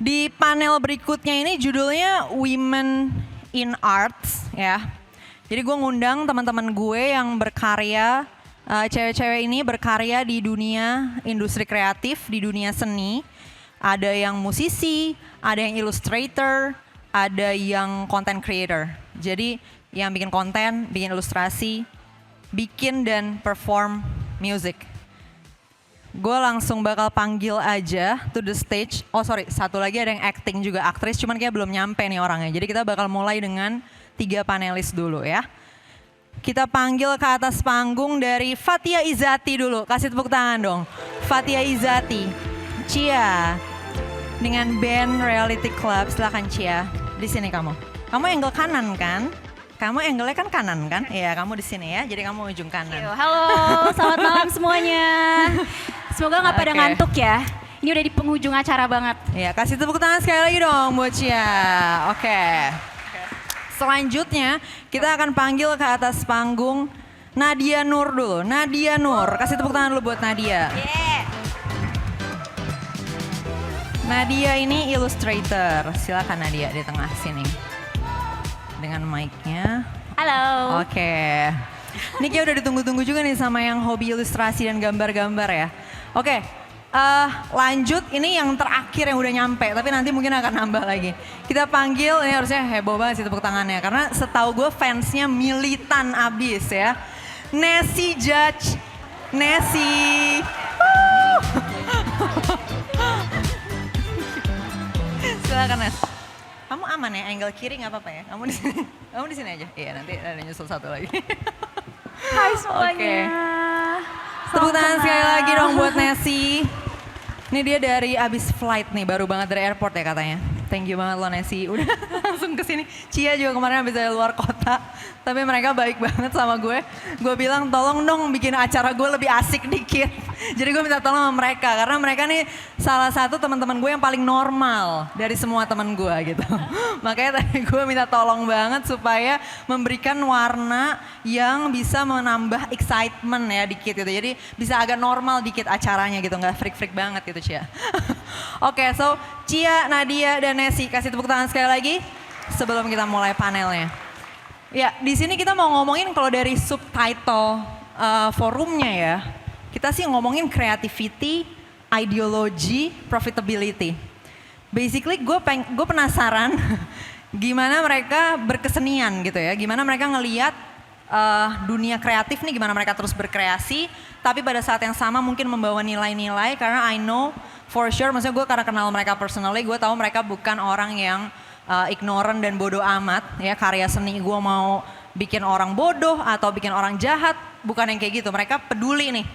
Di panel berikutnya ini judulnya Women in Arts ya. Jadi gue ngundang teman-teman gue yang berkarya, cewek-cewek ini berkarya di dunia industri kreatif, di dunia seni. Ada yang musisi, ada yang illustrator, ada yang content creator. Jadi yang bikin konten, bikin ilustrasi, bikin dan perform music. Gue langsung bakal panggil aja to the stage. Oh sorry, satu lagi ada yang acting juga, aktris, cuman kayak belum nyampe nih orangnya. Jadi kita bakal mulai dengan 3 panelis dulu ya. Kita panggil ke atas panggung dari Fathia Izzati dulu. Kasih tepuk tangan dong. Fathia Izzati. Cia. Dengan band Reality Club. Silakan Cia. Di sini kamu. Kamu angle kanan kan? Kamu angle-nya kan kanan kan? Iya, kamu di sini ya. Jadi kamu ujung kanan. Halo, selamat malam semuanya. Semoga nggak pada ngantuk ya. Ini udah di penghujung acara banget. Iya, kasih tepuk tangan sekali lagi dong buat Cia. Oke. Selanjutnya kita akan panggil ke atas panggung Nadia Nur dulu. Nadia Nur, kasih tepuk tangan dulu buat Nadia. Nadia ini illustrator. Silakan Nadia di tengah sini. Dengan mic-nya. Halo. Oke. Ini kayak udah ditunggu-tunggu juga nih sama yang hobi ilustrasi dan gambar-gambar ya. Oke. Lanjut, ini yang terakhir yang udah nyampe, tapi nanti mungkin akan nambah lagi. Kita panggil, ini harusnya heboh banget sih tepuk tangannya, karena setahu gue fansnya militan abis ya. Nessie Judge, Nessie. Silakan Nes. Kamu aman ya, angle kiri nggak apa-apa ya? Kamu di sini aja. Iya, nanti ada nyusul satu lagi. Hai semuanya. Tepuk tangan sekali lagi dong buat Nessie. Ini dia dari abis flight nih, baru banget dari airport ya katanya. Thank you banget lo Nessie, udah langsung kesini. Cia juga kemarin habis dari luar kota, tapi mereka baik banget sama gue. Gue bilang tolong dong bikin acara gue lebih asik dikit. Jadi gue minta tolong sama mereka, karena mereka nih salah satu teman-teman gue yang paling normal dari semua teman gue gitu. Makanya tadi gue minta tolong banget supaya memberikan warna yang bisa menambah excitement ya dikit gitu. Jadi bisa agak normal dikit acaranya gitu, nggak freak-freak banget gitu Cia. Oke, so Cia, Nadia, dan Nessie kasih tepuk tangan sekali lagi sebelum kita mulai panelnya. Ya, di sini kita mau ngomongin kalau dari subtitle forumnya ya, kita sih ngomongin creativity, ideology, profitability. Basically gue penasaran gimana mereka berkesenian gitu ya, gimana mereka ngelihat dunia kreatif nih, gimana mereka terus berkreasi, tapi pada saat yang sama mungkin membawa nilai-nilai, karena I know for sure, maksudnya gue karena kenal mereka personally, gue tahu mereka bukan orang yang ignorant dan bodoh amat ya. Karya seni gue mau bikin orang bodoh atau bikin orang jahat, bukan yang kayak gitu. Mereka peduli nih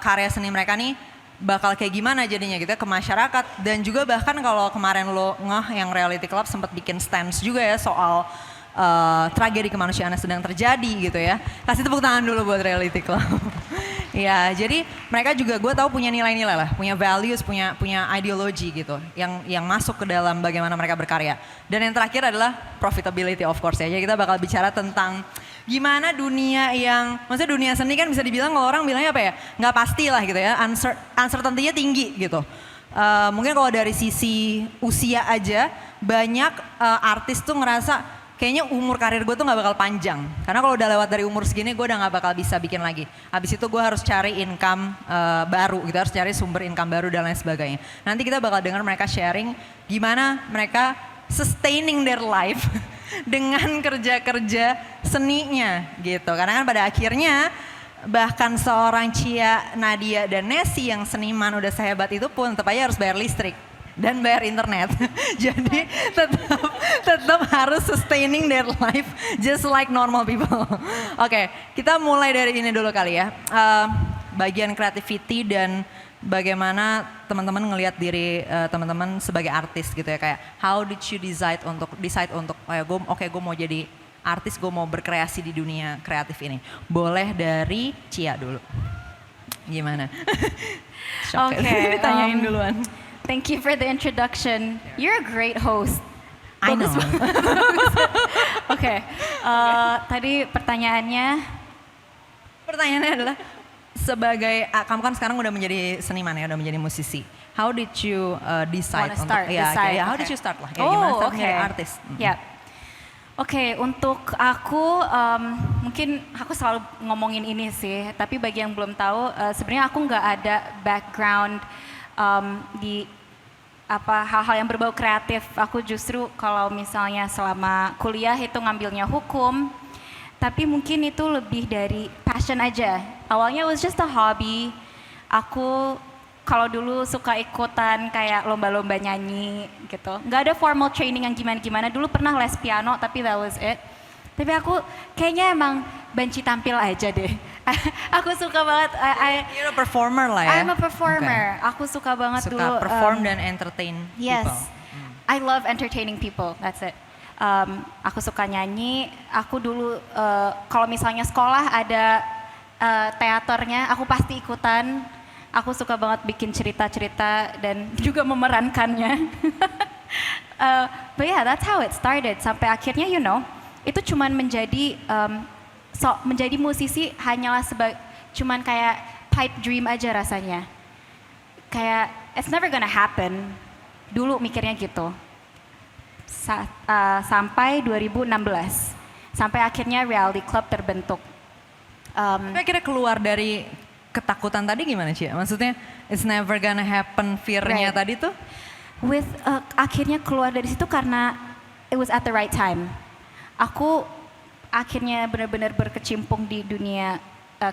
karya seni mereka nih bakal kayak gimana jadinya gitu ya ke masyarakat. Dan juga bahkan kalau kemarin lo yang Reality Club sempat bikin stance juga ya soal tragedi kemanusiaan yang sedang terjadi gitu ya. Kasih tepuk tangan dulu buat Reality Club. Ya, jadi mereka juga gue tahu punya nilai-nilai lah, punya values, punya ideologi gitu, yang masuk ke dalam bagaimana mereka berkarya. Dan yang terakhir adalah profitability of course ya. Jadi kita bakal bicara tentang gimana dunia yang, maksudnya dunia seni kan bisa dibilang kalau orang bilangnya apa ya, nggak pasti lah gitu ya, uncertainty-nya tinggi gitu. Mungkin kalau dari sisi usia aja, banyak artis tuh ngerasa kayaknya umur karir gue tuh gak bakal panjang. Karena kalau udah lewat dari umur segini gue udah gak bakal bisa bikin lagi. Habis itu gue harus cari income baru gitu, harus cari sumber income baru dan lain sebagainya. Nanti kita bakal dengar mereka sharing gimana mereka sustaining their life dengan kerja-kerja seninya gitu. Karena kan pada akhirnya bahkan seorang Cia, Nadia, dan Nessie yang seniman udah sehebat itu pun tetap aja harus bayar listrik dan bayar internet. Jadi tetap harus sustaining their life just like normal people. Oke, kita mulai dari ini dulu kali ya. Bagian creativity dan bagaimana teman-teman ngelihat diri teman-teman sebagai artis gitu ya, kayak how did you decide untuk gue mau jadi artis, gue mau berkreasi di dunia kreatif ini. Boleh dari Cia dulu. Gimana? Oke, ditanyain duluan. Thank you for the introduction. You're a great host. I know. Oke, tadi pertanyaannya adalah sebagai kamu kan sekarang udah menjadi seniman ya, udah menjadi musisi. how did you decide Wanna start, untuk decide, how did okay. you start lah? Ya, gimana start oke. menjadi artis? Ya. Oke, untuk aku mungkin aku selalu ngomongin ini sih, tapi bagi yang belum tahu, sebenarnya aku nggak ada background di hal-hal yang berbau kreatif. Aku justru kalau misalnya selama kuliah itu ngambilnya hukum, tapi mungkin itu lebih dari passion aja. Awalnya it was just a hobby. Aku kalau dulu suka ikutan kayak lomba-lomba nyanyi gitu. Nggak ada formal training yang gimana-gimana. Dulu pernah les piano tapi that was it. Tapi aku kayaknya emang banci tampil aja deh. Aku suka banget. You're a performer lah ya? I'm a performer. Aku suka banget Suka dulu. perform dan entertain Yes, people. I love entertaining people. That's it. Aku suka nyanyi. Aku dulu kalau misalnya sekolah ada teaternya, aku pasti ikutan. Aku suka banget bikin cerita-cerita dan juga memerankannya. But yeah, that's how it started. Sampai akhirnya, you know, itu cuman menjadi menjadi musisi hanyalah cuman kayak pipe dream aja rasanya. Kayak it's never gonna happen. Dulu mikirnya gitu. Sampai 2016. Sampai akhirnya Reality Club terbentuk. Tapi akhirnya keluar dari ketakutan tadi gimana Cia? Maksudnya it's never gonna happen fear-nya Right. tadi tuh? Akhirnya keluar dari situ karena it was at the right time. Aku akhirnya benar-benar berkecimpung di dunia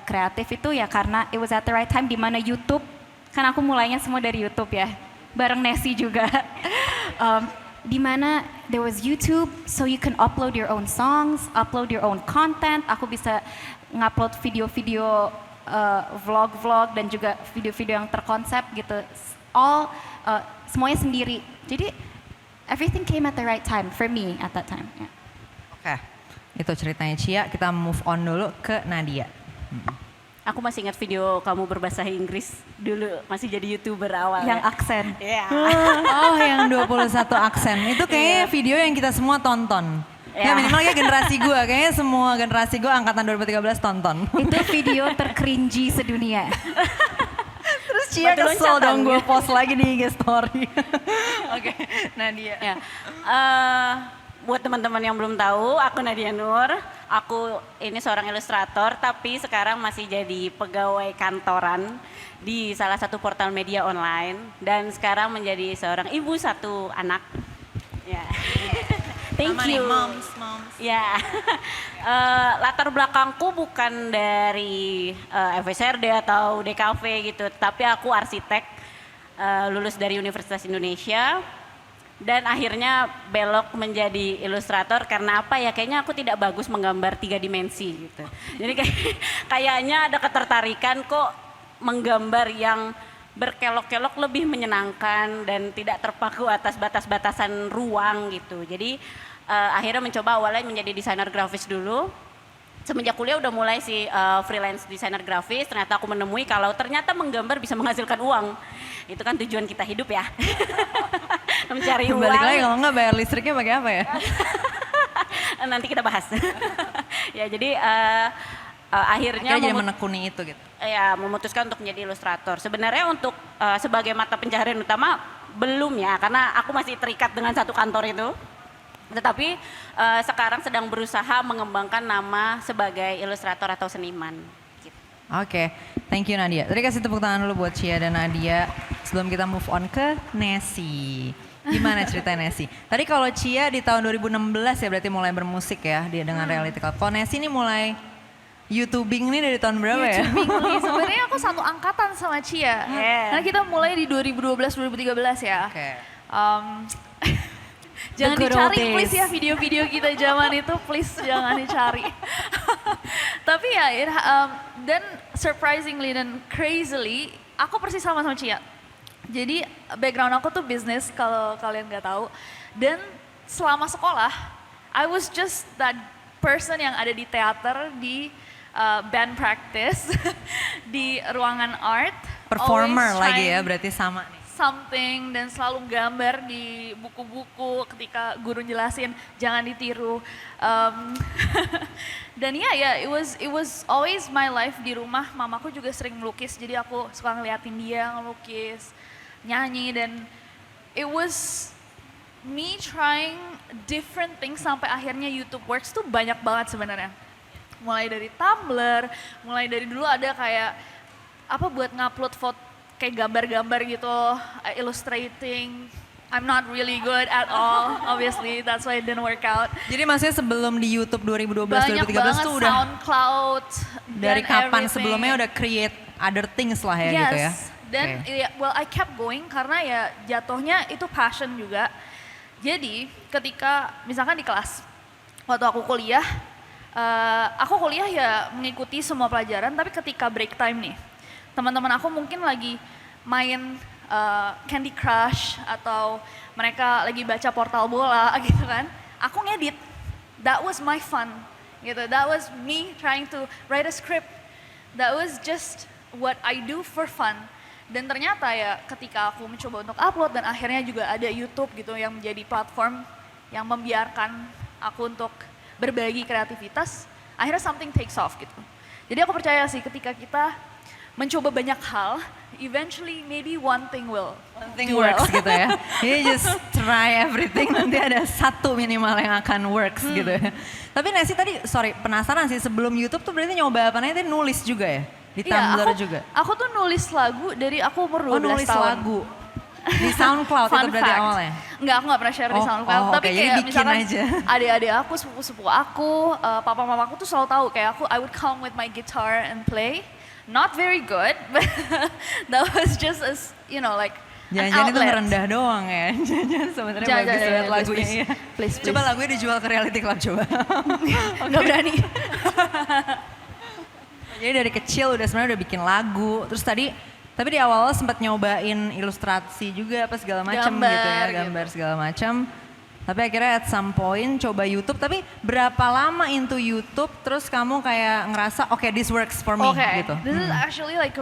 kreatif itu ya karena it was at the right time, di mana YouTube, kan aku mulainya semua dari YouTube ya, bareng Nessie juga. Di mana there was YouTube, so you can upload your own songs, upload your own content. Aku bisa ngupload video-video, vlog-vlog dan juga video-video yang terkonsep gitu. Semuanya sendiri. Jadi everything came at the right time for me at that time. Yeah. Oke, itu ceritanya Cia. Kita move on dulu ke Nadia. Aku masih ingat video kamu berbahasa Inggris dulu masih jadi YouTuber awal. Yang ya. aksen. Iya. Oh, yang 21 aksen. Itu kayaknya video yang kita semua tonton. Ya Iya. minimalnya generasi gue, kayaknya semua generasi gue angkatan 2013 tonton. Itu video tercringy sedunia. Terus Cia Batu kesel loncatan dong gue gitu. post lagi di IG story. Oke, Nadia. Ya. Buat teman-teman yang belum tahu, aku Nadia Nur. Aku ini seorang ilustrator, tapi sekarang masih jadi pegawai kantoran di salah satu portal media online dan sekarang menjadi seorang ibu satu anak. Ya. Thank Sama nih, you. moms. Ya, latar belakangku bukan dari FSRD atau DKV gitu, tapi aku arsitek, lulus dari Universitas Indonesia, dan akhirnya belok menjadi ilustrator karena apa ya, kayaknya aku tidak bagus menggambar 3 dimensi gitu. Jadi kayaknya ada ketertarikan kok menggambar yang berkelok-kelok lebih menyenangkan dan tidak terpaku atas batas-batasan ruang gitu. Jadi akhirnya mencoba awalnya menjadi desainer grafis dulu. Semenjak kuliah udah mulai sih freelance desainer grafis, ternyata aku menemui kalau ternyata menggambar bisa menghasilkan uang. Itu kan tujuan kita hidup ya. Mencari uang. Balik lagi kalau nggak bayar listriknya pakai apa ya? Nanti kita bahas. Ya jadi akhirnya Akhirnya jadi menekuni itu gitu. ya memutuskan untuk menjadi ilustrator. Sebenarnya untuk sebagai mata pencaharian utama belum ya, karena aku masih terikat dengan satu kantor itu. Tetapi sekarang sedang berusaha mengembangkan nama sebagai ilustrator atau seniman. Gitu. Oke, thank you Nadia. Tadi kasih tepuk tangan dulu buat Cia dan Nadia. Sebelum kita move on ke Nessie. Gimana cerita Nessie? Tadi kalau Cia di tahun 2016 ya berarti mulai bermusik ya dia dengan Reality Club. Kalau Nessie ini mulai YouTubing ini dari tahun berapa ya? YouTubing sebenarnya aku satu angkatan sama Cia. Karena kita mulai di 2012-2013 ya. Oke. Jangan The good old dicari please days. ya video-video kita zaman itu, please jangan dicari. Tapi ya, dan surprisingly dan crazily, aku persis sama Cia. Jadi background aku tuh bisnis kalau kalian nggak tahu. Dan selama sekolah, I was just that person yang ada di teater, di band practice, di ruangan art. Performer always lagi ya trying berarti sama nih. something dan selalu gambar di buku-buku ketika guru jelasin jangan ditiru. Dan ya, it was always my life di rumah. Mamaku juga sering melukis, jadi aku suka ngeliatin dia ngelukis. nyanyi, dan it was me trying different things sampai akhirnya YouTube Works tuh banyak banget sebenarnya. Mulai dari Tumblr, mulai dari dulu ada kayak apa buat ngupload foto kayak gambar-gambar gitu, illustrating. I'm not really good at all, obviously that's why it didn't work out. Jadi maksudnya sebelum di YouTube 2012 Banyak 2013 banget tuh udah SoundCloud dari dan kapan everything. sebelumnya udah create other things lah ya Yes. gitu ya. Dan Oke. ya, well I kept going karena ya jatuhnya itu passion juga. Jadi ketika misalkan di kelas, waktu aku kuliah ya mengikuti semua pelajaran, tapi ketika break time nih, teman-teman aku mungkin lagi main Candy Crush atau mereka lagi baca portal bola gitu kan, aku ngedit. That was my fun gitu. That was me trying to write a script. That was just what I do for fun. Dan ternyata ya ketika aku mencoba untuk upload dan akhirnya juga ada YouTube gitu yang menjadi platform yang membiarkan aku untuk berbagi kreativitas, akhirnya something takes off gitu. Jadi aku percaya sih ketika kita mencoba banyak hal, eventually maybe one thing will Something do works well. gitu ya. Jadi just try everything, nanti ada satu minimal yang akan works gitu ya. Tapi Nesi tadi, sorry penasaran sih, sebelum YouTube tuh berarti nyoba apa namanya, nulis juga ya? Di Tumblr juga? Aku tuh nulis lagu dari aku umur 12 Oh nulis tahun. lagu. Di SoundCloud itu berarti awalnya? Enggak, aku gak pernah share di Oh, SoundCloud. oh, Tapi oke, jadi kayak bikin misalkan aja. adik-adik aku, sepupu-sepupu aku, papa-mamaku tuh selalu tahu kayak I would come with my guitar and play. Not very good, but that was just as, you know, like an Jangan-jangan itu outlet. ngerendah doang ya. Jangan-jangan sebenarnya bagus banget please, lagunya ya. please. Coba lagunya dijual ke Reality Club coba. Nggak berani. Jadi dari kecil udah sebenarnya udah bikin lagu. Terus tadi tapi di awal sempat nyobain ilustrasi juga apa segala macam Gambar, gitu ya, gitu. gambar segala macam. Tapi akhirnya at some point coba YouTube, tapi berapa lama into YouTube terus kamu kayak ngerasa oke, this works for me Okay, gitu. this is actually like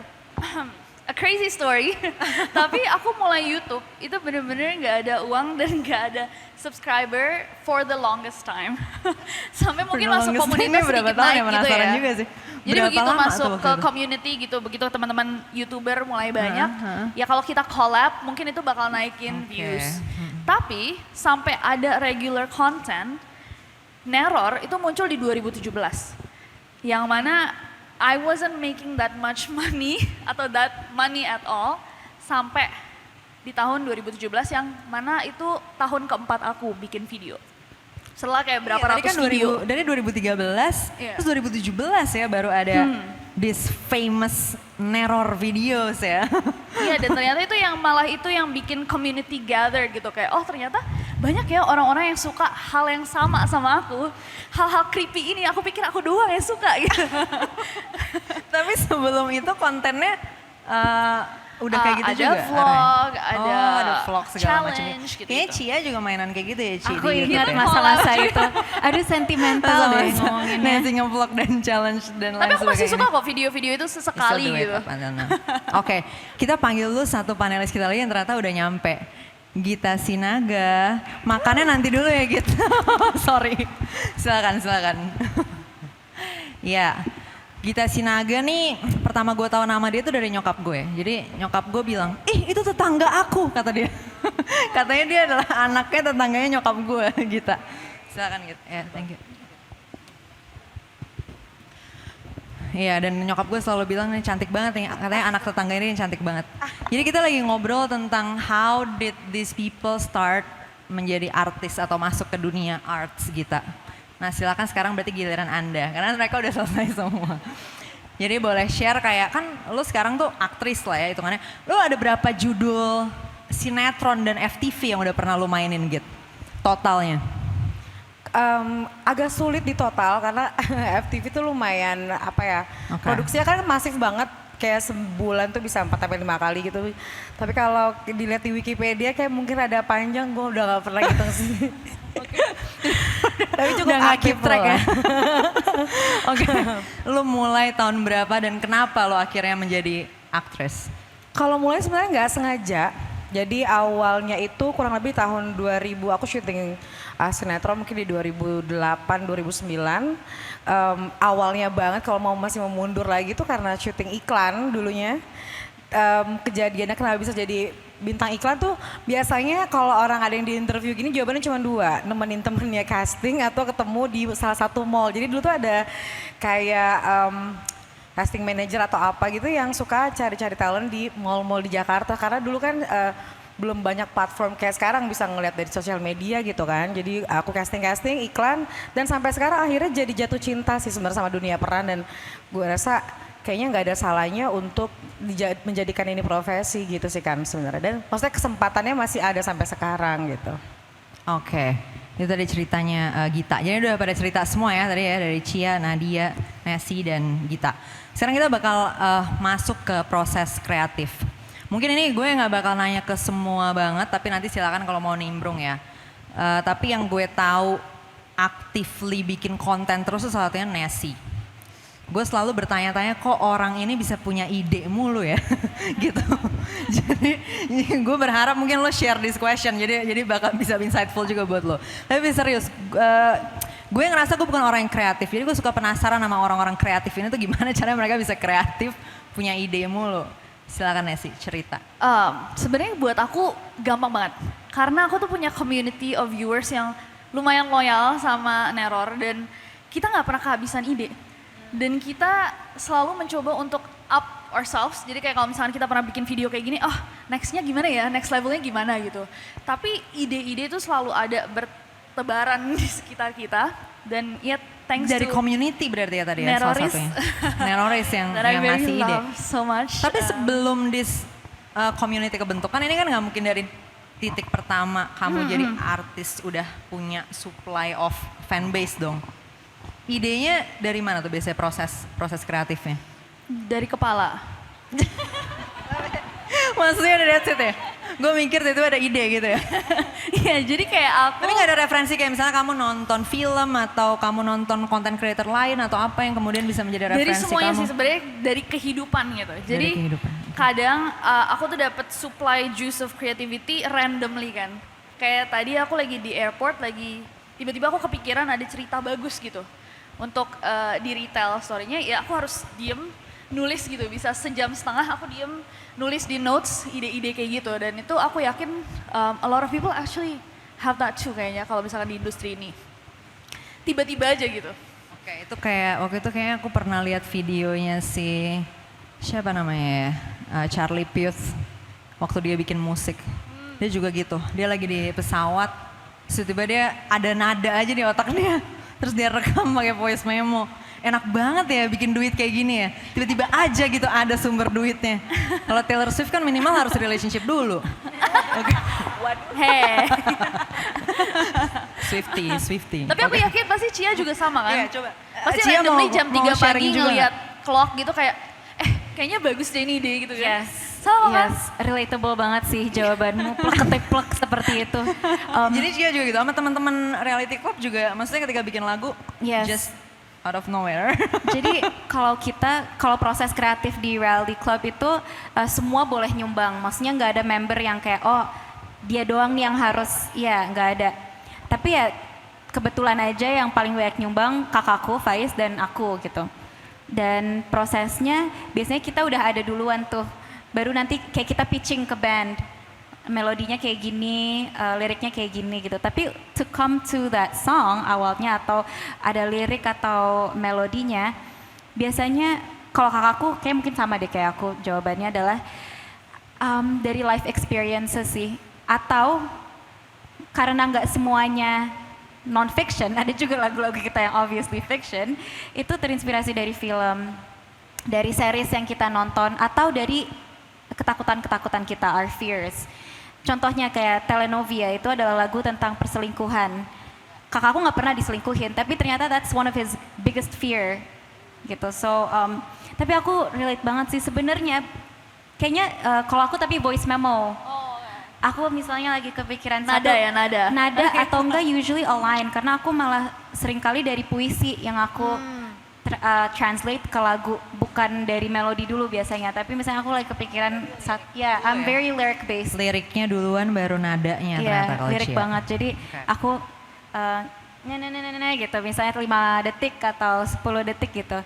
a crazy story. Tapi aku mulai YouTube itu bener-bener nggak ada uang dan nggak ada subscriber for the longest time. Sampai mungkin masuk Longest time-nya komunitas berapa sedikit tahun naik ya, gitu penasaran ya. juga sih. Jadi Berapa begitu lama masuk tuh waktu ke itu? community gitu, begitu teman-teman YouTuber mulai banyak, ya kalau kita collab mungkin itu bakal naikin Oke. views. Tapi sampai ada regular content, Neror itu muncul di 2017. Yang mana I wasn't making that much money atau that money at all sampai di tahun 2017 yang mana itu tahun keempat aku bikin video. Setelah kayak berapa Iya, tadi ratus kan video. Dari 2013, Iya. terus 2017 ya baru ada this famous Neror videos ya. Iya, dan ternyata itu yang malah itu yang bikin community gather gitu, kayak oh ternyata banyak ya orang-orang yang suka hal yang sama aku. Hal-hal creepy ini aku pikir aku doang yang suka gitu. Tapi sebelum itu kontennya udah kayak gitu ada juga? vlog, arahnya? ada vlog segala macam. challenge gitu. Kayaknya Cia juga mainan kayak gitu ya, Ci, Aku di YouTube ingat ya? masa-masa itu. Aduh sentimental deh ngomonginnya. Nancy nge-vlog dan challenge dan lain Tapi aku masih sebagainya. suka kok video-video itu sesekali Still do it, gitu. I don't know. Oke, kita panggil dulu satu panelis kita lagi yang ternyata udah nyampe. Gita Sinaga, makannya nanti dulu ya Gita. Sorry, silakan. Ya, Gita Sinaga nih pertama gue tahu nama dia tuh dari nyokap gue. Jadi nyokap gue bilang, ih itu tetangga aku kata dia. Katanya dia adalah anaknya tetangganya nyokap gue, Gita. Silakan Gita, ya thank you. Iya, dan nyokap gue selalu bilang nih cantik banget nih, katanya anak tetangga ini cantik banget. Jadi kita lagi ngobrol tentang how did these people start menjadi artis atau masuk ke dunia arts Gita. Nah silakan sekarang berarti giliran Anda, karena mereka udah selesai semua. Jadi boleh share kayak, kan lu sekarang tuh aktris lah ya hitungannya. Lu ada berapa judul sinetron dan FTV yang udah pernah lu mainin Git? Totalnya? Agak sulit di total karena FTV tuh lumayan apa ya, Oke. produksinya kan masif banget, kayak sebulan tuh bisa 4-5 kali gitu. Tapi kalau dilihat di Wikipedia kayak mungkin ada panjang, gue udah gak pernah hitung sih. Tapi cukup Udah nggak aktif keep track lah. ya? Oke, lu mulai tahun berapa dan kenapa lu akhirnya menjadi aktris? Kalau mulai sebenarnya nggak sengaja. Jadi awalnya itu kurang lebih tahun 2000, aku syuting sinetron mungkin di 2008, 2009. Awalnya banget kalau masih mau mundur lagi tuh karena syuting iklan dulunya. kejadiannya kenapa bisa jadi bintang iklan tuh biasanya kalau orang ada yang di interview gini jawabannya cuma dua, nemenin temennya casting atau ketemu di salah satu mall. Jadi dulu tuh ada kayak casting manager atau apa gitu yang suka cari-cari talent di mall-mall di Jakarta karena dulu kan belum banyak platform kayak sekarang bisa ngeliat dari sosial media gitu kan. Jadi aku casting-casting iklan dan sampai sekarang akhirnya jadi jatuh cinta sih sebenarnya sama dunia peran dan gue rasa kayaknya nggak ada salahnya untuk menjadikan ini profesi gitu sih kan sebenarnya. Dan maksudnya kesempatannya masih ada sampai sekarang gitu. Oke, itu tadi ceritanya Gita. Jadi udah pada cerita semua ya tadi ya dari Chia, Nadia, Nessie dan Gita. Sekarang kita bakal masuk ke proses kreatif. Mungkin ini gue nggak bakal nanya ke semua banget, tapi nanti silakan kalau mau nimbrung ya. Tapi yang gue tahu actively bikin konten terus itu salah satunya Nessie. Gue selalu bertanya-tanya kok orang ini bisa punya ide mulu ya gitu. Jadi gue berharap mungkin lo share this question jadi bakal bisa insightful juga buat lo. Tapi serius, gue ngerasa gue bukan orang yang kreatif. Jadi gue suka penasaran sama orang-orang kreatif ini tuh gimana caranya mereka bisa kreatif, punya ide mulu. Silakan Nessie cerita. Sebenarnya buat aku gampang banget. Karena aku tuh punya community of viewers yang lumayan loyal sama Neror dan kita nggak pernah kehabisan ide. Dan kita selalu mencoba untuk up ourselves. Jadi kayak kalau misalkan kita pernah bikin video kayak gini, oh nextnya gimana ya, next levelnya gimana gitu. Tapi ide-ide itu selalu ada bertebaran di sekitar kita. Dan ya thanks Dari to community berarti ya tadi ya salah Neroris. satunya. Neroris yang that I very ngasih ide. love so much. Tapi sebelum this community kebentuk kan ini kan nggak mungkin dari titik pertama kamu jadi artis udah punya supply of fan base dong. Idenya dari mana tuh biasanya proses kreatifnya? Dari kepala. Maksudnya dari that's it ya? Gue mikir itu ada ide gitu ya. Iya, jadi kayak aku. Tapi gak ada referensi kayak misalnya kamu nonton film atau kamu nonton content creator lain atau apa yang kemudian bisa menjadi Dari referensi semuanya kamu? sih sebenarnya dari kehidupan gitu. Jadi kehidupan. kadang aku tuh dapat supply juice of creativity randomly kan. Kayak tadi aku lagi di airport lagi tiba-tiba aku kepikiran ada cerita bagus gitu. Untuk di retail story-nya ya aku harus diem nulis gitu, bisa sejam setengah aku diem nulis di notes ide-ide kayak gitu dan itu aku yakin a lot of people actually have that too kayaknya kalau misalkan di industri ini. Tiba-tiba aja gitu. Oke, itu kayak waktu itu kayaknya aku pernah lihat videonya si siapa namanya ya? Charlie Puth waktu dia bikin musik. Dia juga gitu, dia lagi di pesawat, terus tiba dia ada nada aja di otak dia. Terus dia rekam pakai voice memo. Enak banget ya bikin duit kayak gini ya. Tiba-tiba aja gitu ada sumber duitnya. Kalau Taylor Swift kan minimal harus relationship dulu. Oke. Hey. Swiftie. Tapi aku yakin pasti Cia juga sama kan? Iya, coba. Pasti Cia randomly mau- jam mau 3 sharing pagi juga ngeliat clock gitu kayak kayaknya bagus deh ini ide gitu kan. Yes. Sama kan? Yes, relatable banget sih jawabanmu, plek seperti itu. Jadi Cia juga gitu sama teman-teman reality club juga maksudnya ketika bikin lagu Yes. just out of nowhere. Jadi kalau proses kreatif di reality club itu semua boleh nyumbang. Maksudnya nggak ada member yang kayak oh dia doang nih yang harus, ya nggak ada. Tapi ya kebetulan aja yang paling banyak nyumbang kakakku Faiz dan aku gitu. Dan prosesnya biasanya kita udah ada duluan tuh. Baru nanti kayak kita pitching ke band. Melodinya kayak gini, liriknya kayak gini gitu. Tapi to come to that song awalnya atau ada lirik atau melodinya, biasanya kalau kakakku kayak mungkin sama deh kayak aku, jawabannya adalah dari life experiences sih. Atau karena nggak semuanya non-fiction, ada juga lagu-lagu kita yang obviously fiction, itu terinspirasi dari film, dari series yang kita nonton, atau dari ketakutan-ketakutan kita, our fears. Contohnya kayak Telenovia itu adalah lagu tentang perselingkuhan. Kakakku nggak pernah diselingkuhin, tapi ternyata that's one of his biggest fear, gitu. So, tapi aku relate banget sih sebenarnya. Kayaknya kalau aku tapi voice memo. Aku misalnya lagi kepikiran Nada ya, nada. Nada atau enggak usually align karena aku malah sering kali dari puisi yang aku translate ke lagu, bukan dari melodi dulu biasanya, tapi misalnya aku lagi kepikiran saat ya I'm very lyric based. Liriknya duluan baru nadanya ternyata Iya, kalau lirik Cia. banget. Jadi aku gitu misalnya 5 detik atau 10 detik gitu.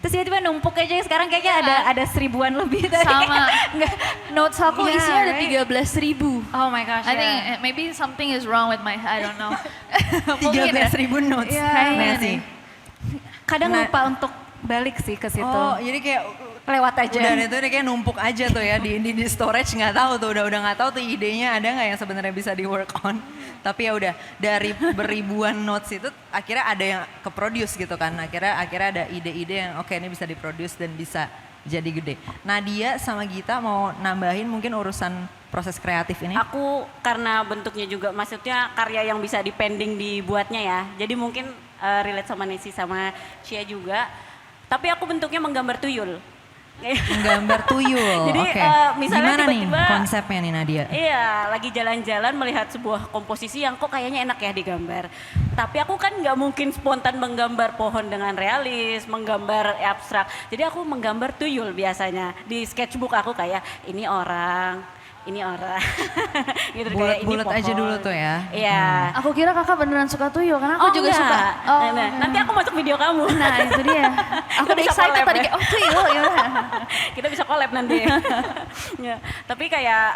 Terus tiba-tiba numpuk aja, sekarang kayaknya ada 1000-an lebih tadi. Sama. Nggak. Notes aku Yeah, isinya ada right. 13.000. Oh my gosh, I think yeah. maybe something is wrong with my, I don't know. 13.000 notes. Iya, Nessie. Kadang Nah. lupa untuk balik sih ke situ. Oh, jadi kayak Lewat aja. udah itu udah kayak numpuk aja tuh ya di storage, nggak tahu tuh udah nggak tahu tuh idenya ada nggak yang sebenarnya bisa di work on. Tapi ya udah dari beribuan notes itu akhirnya ada yang ke produce gitu kan. Akhirnya ada ide-ide yang oke ini bisa diproduce dan bisa jadi gede. Nadia sama Gita mau nambahin mungkin urusan proses kreatif ini? Aku karena bentuknya juga maksudnya karya yang bisa dipending dibuatnya ya. Jadi mungkin relate sama Nessie sama Cia juga. Tapi aku bentuknya menggambar tuyul. Menggambar tuyul. Jadi, Oke. misalnya Gimana nih tiba-tiba- konsepnya nih Nadia? Iya, lagi jalan-jalan melihat sebuah komposisi yang kok kayaknya enak ya digambar. Tapi aku kan nggak mungkin spontan menggambar pohon dengan realis, menggambar abstrak. Jadi aku menggambar tuyul biasanya. Di sketchbook aku kayak ini orang. Gitu kayak ini Bulat-bulat aja pohon. dulu tuh ya. Iya. Aku kira kakak beneran suka tuyul karena aku juga enggak. suka. Nah, nanti aku masuk video kamu. Nah itu dia. Aku Kita udah bisa excited collab tadi ya. kayak oh tuyul ya udah. Kita bisa collab nanti. Ya, tapi kayak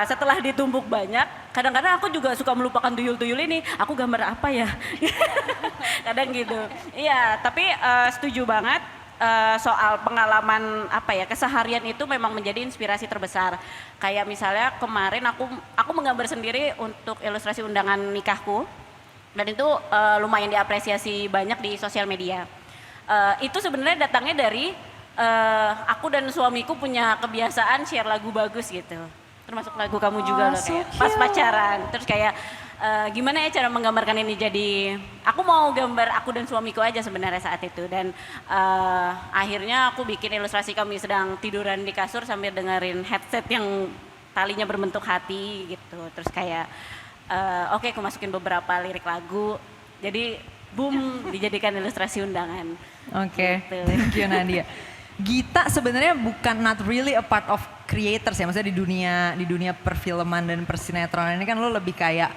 setelah ditumpuk banyak, kadang-kadang aku juga suka melupakan tuyul-tuyul ini. Aku gambar apa ya? Kadang gitu. Iya, tapi setuju banget soal pengalaman keseharian itu memang menjadi inspirasi terbesar. Kayak misalnya kemarin aku menggambar sendiri untuk ilustrasi undangan nikahku. Dan itu lumayan diapresiasi banyak di sosial media. Itu sebenarnya datangnya dari aku dan suamiku punya kebiasaan share lagu bagus gitu. Termasuk lagu kamu juga loh kayak pas pacaran. Terus kayak gimana ya cara menggambarkan ini jadi aku mau gambar aku dan suamiku aja sebenarnya saat itu. Dan akhirnya aku bikin ilustrasi kami sedang tiduran di kasur sambil dengerin headset yang talinya berbentuk hati gitu. Terus kayak oke, aku masukin beberapa lirik lagu. Jadi boom dijadikan ilustrasi undangan. Oke, Gitu. thank you Nadia. Gita sebenarnya bukan not really a part of creators ya, maksudnya di dunia perfilman dan persinetronan ini kan lo lebih kayak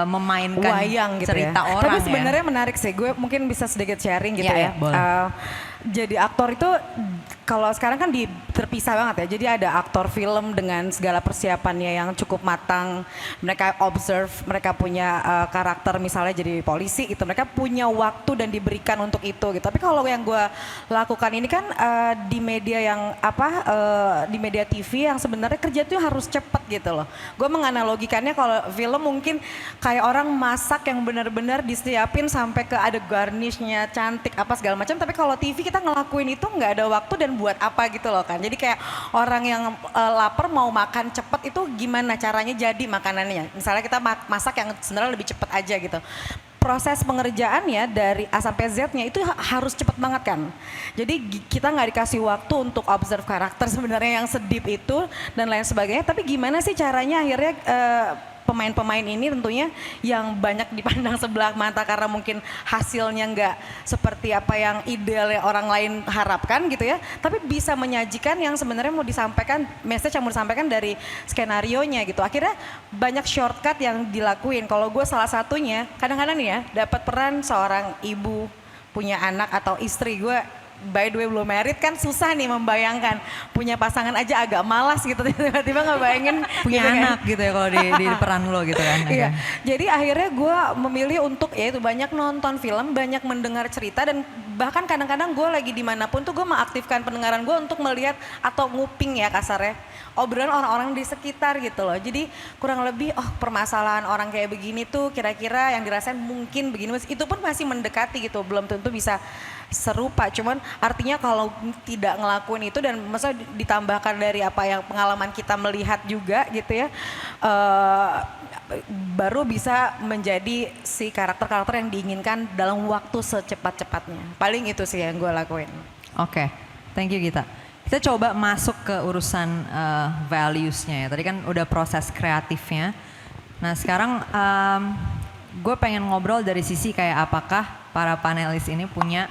memainkan Wayang gitu cerita ya. orang Tapi ya. sebenarnya menarik sih, gue mungkin bisa sedikit sharing gitu Iya, ya. iya, boleh. Jadi aktor itu kalau sekarang kan terpisah banget ya. Jadi ada aktor film dengan segala persiapannya yang cukup matang. Mereka observe, mereka punya karakter misalnya jadi polisi gitu. Mereka punya waktu dan diberikan untuk itu gitu. Tapi kalau yang gue lakukan ini kan di media yang di media TV yang sebenarnya kerja tuh harus cepet gitu loh. Gue menganalogikannya kalau film mungkin kayak orang masak yang benar-benar disiapin sampai ke ada garnishnya cantik apa segala macam. Tapi kalau TV kita ngelakuin itu nggak ada waktu dan buat apa gitu loh kan. Jadi kayak orang yang lapar mau makan cepet itu gimana caranya jadi makanannya. Misalnya kita masak yang sebenarnya lebih cepet aja gitu. Proses pengerjaannya dari A sampai Z-nya itu harus cepet banget kan. Jadi kita nggak dikasih waktu untuk observe karakter sebenarnya yang sedip itu dan lain sebagainya. Tapi gimana sih caranya akhirnya pemain-pemain ini tentunya yang banyak dipandang sebelah mata karena mungkin hasilnya nggak seperti apa yang idealnya orang lain harapkan gitu ya. Tapi bisa menyajikan yang sebenarnya mau disampaikan, message yang mau disampaikan dari skenarionya gitu. Akhirnya banyak shortcut yang dilakuin. Kalau gue salah satunya, kadang-kadang nih ya dapat peran seorang ibu punya anak atau istri. Gue by the way belum married kan susah nih membayangkan punya pasangan aja agak malas gitu tiba-tiba ngebayangin Punya gitu kan. anak gitu ya kalau di peran lo gitu kan. Iya, jadi akhirnya gue memilih untuk ya itu banyak nonton film, banyak mendengar cerita dan bahkan kadang-kadang gue lagi dimanapun tuh gue mengaktifkan pendengaran gue untuk melihat atau nguping ya kasarnya obrolan orang-orang di sekitar gitu loh. Jadi kurang lebih permasalahan orang kayak begini tuh kira-kira yang dirasain mungkin begini, itu pun masih mendekati gitu, belum tentu bisa serupa. Cuman artinya kalau tidak ngelakuin itu dan masa ditambahkan dari apa yang pengalaman kita melihat juga gitu ya, baru bisa menjadi si karakter-karakter yang diinginkan dalam waktu secepat-cepatnya. Paling itu sih yang gue lakuin. Oke, thank you Gita. Kita coba masuk ke urusan values-nya ya. Tadi kan udah proses kreatifnya. Nah sekarang gue pengen ngobrol dari sisi kayak apakah para panelis ini punya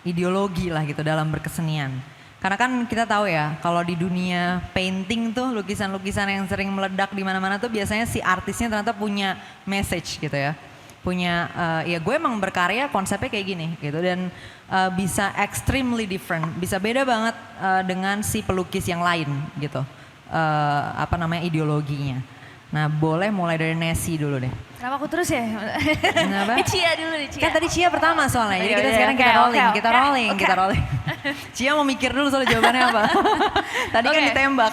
ideologi lah gitu dalam berkesenian. Karena kan kita tahu ya kalau di dunia painting tuh lukisan-lukisan yang sering meledak di mana-mana tuh biasanya si artisnya ternyata punya message gitu ya. punya ya gue emang berkarya konsepnya kayak gini gitu dan bisa extremely different, bisa beda banget dengan si pelukis yang lain gitu. Ideologinya. Nah, boleh mulai dari Nessie dulu deh. Kenapa aku terus ya? Kenapa? Cia dulu nih, Cia. Kan tadi Cia pertama soalnya, jadi kita Iya, sekarang oke, kita rolling, oke, kita oke, rolling, oke. kita rolling. Cia mau mikir dulu soal jawabannya apa. Tadi kan Oke. ditembak.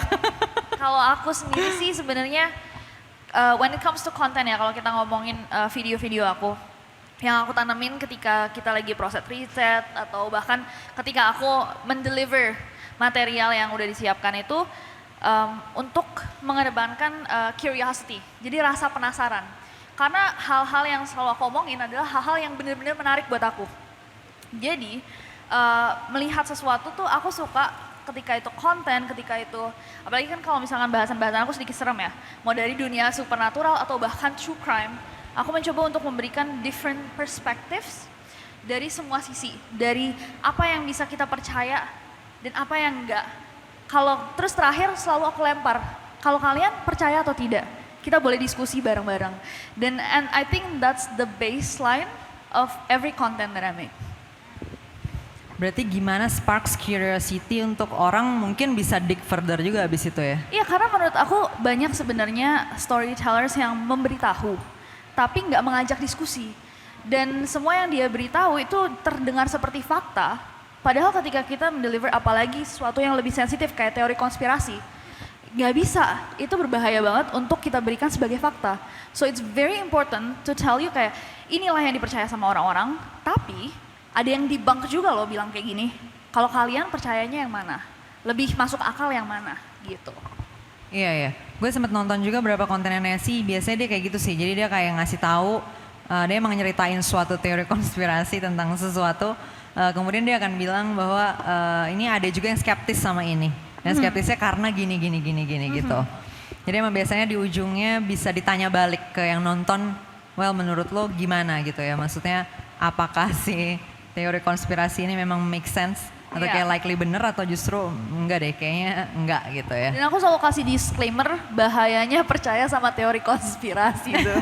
Kalau aku sendiri sih sebenarnya when it comes to content ya, kalau kita ngomongin video-video aku, yang aku tanemin ketika kita lagi proses riset atau bahkan ketika aku mendeliver material yang udah disiapkan itu untuk mengedepankan curiosity, jadi rasa penasaran. Karena hal-hal yang selalu aku omongin adalah hal-hal yang benar-benar menarik buat aku. Jadi melihat sesuatu tuh aku suka ketika itu konten, ketika itu, apalagi kan kalau misalkan bahasan-bahasan aku sedikit serem ya, mau dari dunia supernatural atau bahkan true crime, aku mencoba untuk memberikan different perspectives dari semua sisi, dari apa yang bisa kita percaya dan apa yang enggak. Kalau terus terakhir selalu aku lempar, kalau kalian percaya atau tidak, kita boleh diskusi bareng-bareng. And I think that's the baseline of every content that I make. Berarti gimana sparks curiosity untuk orang mungkin bisa dig further juga abis itu ya? Iya, karena menurut aku banyak sebenarnya storytellers yang memberitahu, tapi nggak mengajak diskusi. Dan semua yang dia beritahu itu terdengar seperti fakta, padahal ketika kita mendeliver apalagi sesuatu yang lebih sensitif kayak teori konspirasi, nggak bisa, itu berbahaya banget untuk kita berikan sebagai fakta. So it's very important to tell you kayak inilah yang dipercaya sama orang-orang, tapi ada yang debunk juga loh bilang kayak gini, kalau kalian percayanya yang mana? Lebih masuk akal yang mana? Gitu. Iya ya, gue sempet nonton juga beberapa kontennya Nessie, biasanya dia kayak gitu sih, jadi dia kayak ngasih tahu, dia emang nyeritain suatu teori konspirasi tentang sesuatu, kemudian dia akan bilang bahwa ini ada juga yang skeptis sama ini, dan skeptisnya karena gini gitu. Jadi emang biasanya di ujungnya bisa ditanya balik ke yang nonton, well menurut lo gimana gitu ya, maksudnya apakah si teori konspirasi ini memang make sense atau Iya. kayak likely bener atau justru enggak deh, kayaknya enggak gitu ya. Dan aku selalu kasih disclaimer bahayanya percaya sama teori konspirasi tuh.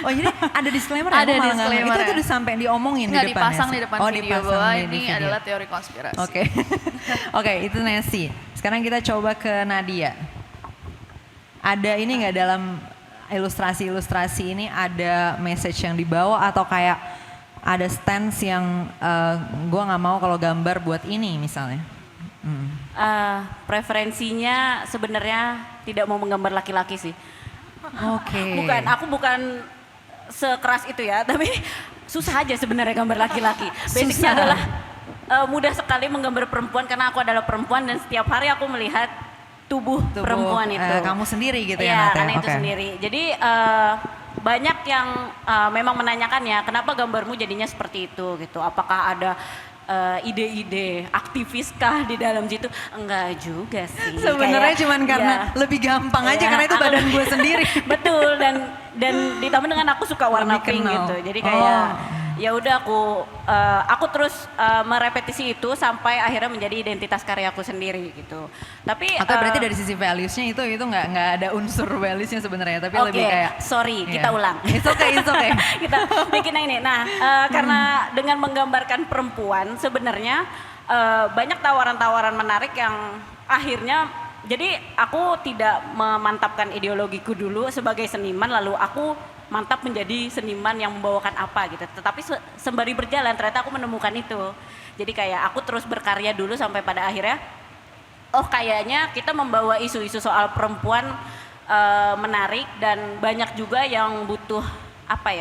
Oh jadi ada disclaimer ya? Ada Gua malah nggak disclaimer ngerti. Itu ya. tuh sampai diomongin Nggak di depan dipasang ya? di depan Oh, video dipasang bahwa di ini video. adalah teori konspirasi. Oke. Oke, itu Nessie. Sekarang kita coba ke Nadia. Ada ini nggak dalam ilustrasi-ilustrasi ini ada message yang dibawa atau kayak ada stance yang gue nggak mau kalau gambar buat ini misalnya? Preferensinya sebenarnya tidak mau menggambar laki-laki sih. Oke. Aku bukan sekeras itu ya, tapi susah aja sebenarnya gambar laki-laki. Basicnya Susah. adalah mudah sekali menggambar perempuan karena aku adalah perempuan dan setiap hari aku melihat tubuh perempuan itu. Kamu sendiri gitu Iya, ya Nat ya? karena itu Oke. sendiri. Jadi banyak yang memang menanyakan ya, kenapa gambarmu jadinya seperti itu gitu? Apakah ada ide-ide aktiviskah di dalam situ? Enggak juga sih. Sebenarnya Kayak, cuman karena ya, lebih gampang aja Iya, karena itu aku- badan gue sendiri. Betul dan ditambah dengan aku suka warna Lebih pink kenal. gitu. Jadi kayak Oh. ya udah aku terus merepetisi itu sampai akhirnya menjadi identitas karyaku sendiri gitu. Tapi Atau berarti dari sisi values-nya itu nggak ada unsur values-nya sebenarnya, tapi lebih Oke, kayak sorry, Iya. kita ulang. It's okay. Kita bikin yang ini. Nah, karena dengan menggambarkan perempuan sebenarnya banyak tawaran-tawaran menarik yang akhirnya jadi aku tidak memantapkan ideologiku dulu sebagai seniman lalu aku mantap menjadi seniman yang membawakan apa gitu. Tetapi sembari berjalan ternyata aku menemukan itu. Jadi kayak aku terus berkarya dulu sampai pada akhirnya oh kayaknya kita membawa isu-isu soal perempuan menarik dan banyak juga yang butuh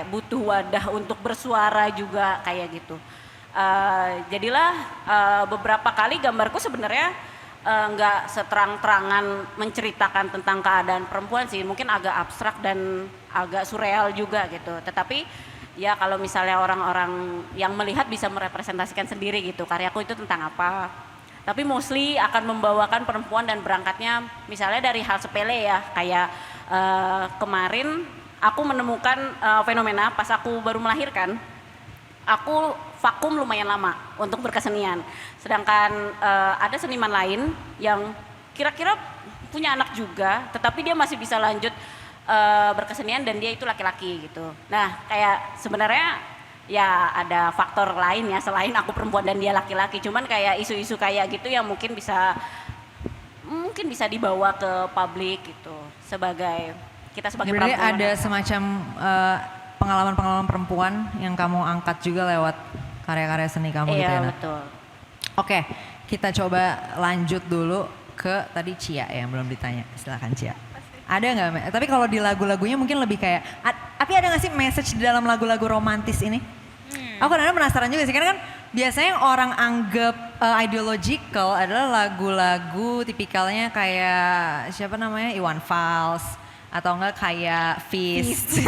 butuh wadah untuk bersuara juga kayak gitu. Jadilah beberapa kali gambarku sebenarnya nggak seterang-terangan menceritakan tentang keadaan perempuan sih, mungkin agak abstrak dan agak surreal juga gitu. Tetapi ya kalau misalnya orang-orang yang melihat bisa merepresentasikan sendiri gitu, karyaku itu tentang apa. Tapi mostly akan membawakan perempuan dan berangkatnya misalnya dari hal sepele ya, kayak kemarin aku menemukan fenomena pas aku baru melahirkan, aku vakum lumayan lama untuk berkesenian. Sedangkan ada seniman lain yang kira-kira punya anak juga, tetapi dia masih bisa lanjut berkesenian dan dia itu laki-laki gitu. Nah kayak sebenarnya ya ada faktor lain ya selain aku perempuan dan dia laki-laki. Cuman kayak isu-isu kayak gitu yang mungkin bisa dibawa ke publik gitu sebagai kita sebagai Berarti perempuan. ada semacam pengalaman-pengalaman perempuan yang kamu angkat juga lewat karya-karya seni kamu gitu ya? Iya Nat? betul. Oke, kita coba lanjut dulu ke tadi Cia yang belum ditanya. Silakan Cia. Ada nggak? Tapi kalau di lagu-lagunya mungkin lebih kayak, tapi ada nggak sih message di dalam lagu-lagu romantis ini? Aku kadang-kadang penasaran juga sih, karena kan biasanya yang orang anggap ideological adalah lagu-lagu tipikalnya kayak siapa namanya Iwan Fals atau enggak kayak Fist.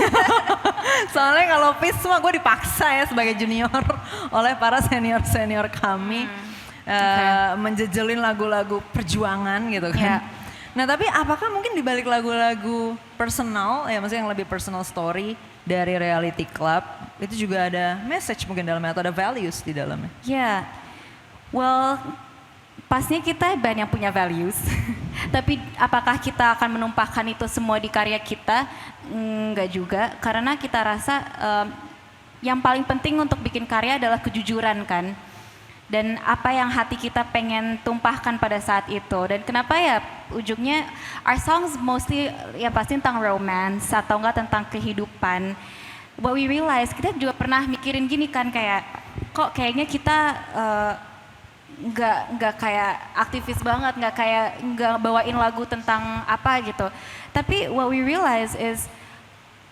Soalnya kalau Fist semua gue dipaksa ya sebagai junior oleh para senior-senior kami menjejelin lagu-lagu perjuangan gitu kan. Ya. Nah tapi apakah mungkin di balik lagu-lagu personal, ya maksudnya yang lebih personal story dari Reality Club, itu juga ada message mungkin dalamnya atau ada values di dalamnya? Ya, well, pastinya kita banyak punya values. Tapi apakah kita akan menumpahkan itu semua di karya kita? Enggak juga, karena kita rasa yang paling penting untuk bikin karya adalah kejujuran kan. Dan apa yang hati kita pengen tumpahkan pada saat itu. Dan kenapa ya ujungnya our songs mostly ya pasti tentang romance atau enggak tentang kehidupan. What we realize, kita juga pernah mikirin gini kan kayak kok kayaknya kita nggak kayak aktivis banget, nggak bawain lagu tentang apa gitu. Tapi what we realize is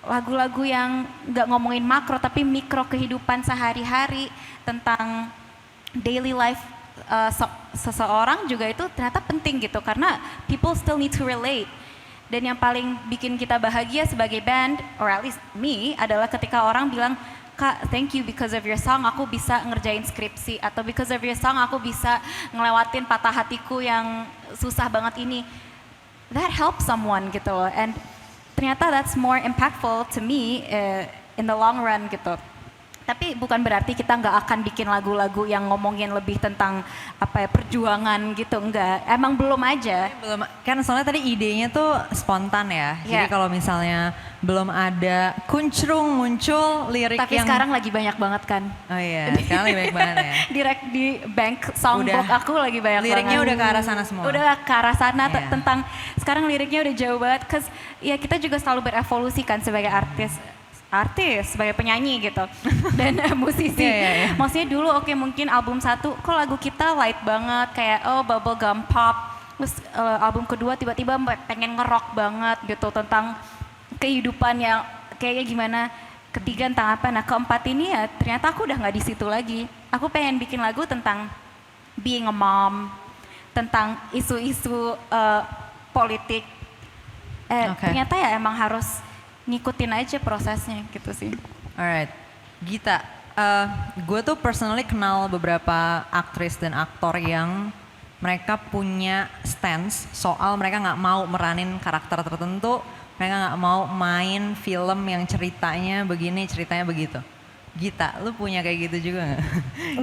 lagu-lagu yang nggak ngomongin makro tapi mikro kehidupan sehari-hari tentang daily life seseorang juga itu ternyata penting gitu karena people still need to relate. Dan yang paling bikin kita bahagia sebagai band, or at least me, adalah ketika orang bilang, Kak, thank you because of your song aku bisa ngerjain skripsi, atau because of your song aku bisa ngelewatin patah hatiku yang susah banget ini. That helps someone gitu loh, and ternyata that's more impactful to me in the long run gitu. Tapi bukan berarti kita nggak akan bikin lagu-lagu yang ngomongin lebih tentang apa ya perjuangan gitu, enggak. Emang belum aja. Belum, kan soalnya tadi idenya tuh spontan ya. Jadi kalau misalnya belum ada kuncrung muncul lirik Tapi yang... sekarang lagi banyak banget kan. Oh iya, sekarang lebih banyak banget ya. Di bank songbook Udah. aku lagi banyak Liriknya banget. udah ke arah sana semua. Udah ke arah sana Iya. tentang sekarang liriknya udah jauh banget. Cause ya kita juga selalu berevolusi kan sebagai artis, sebagai penyanyi gitu dan musisi. Iya. Maksudnya dulu oke, mungkin album 1 kok lagu kita light banget kayak bubblegum pop. Terus album kedua tiba-tiba pengen ngerok banget gitu tentang kehidupan yang kayaknya gimana. Ketiga tentang apa. Nah keempat ini ya ternyata aku udah nggak di situ lagi. Aku pengen bikin lagu tentang being a mom, tentang isu-isu politik. Ternyata ya emang harus ngikutin aja prosesnya gitu sih. Alright, Gita, gue tuh personally kenal beberapa aktris dan aktor yang mereka punya stance soal mereka nggak mau meranin karakter tertentu, mereka nggak mau main film yang ceritanya begini, ceritanya begitu. Gita, lu punya kayak gitu juga nggak?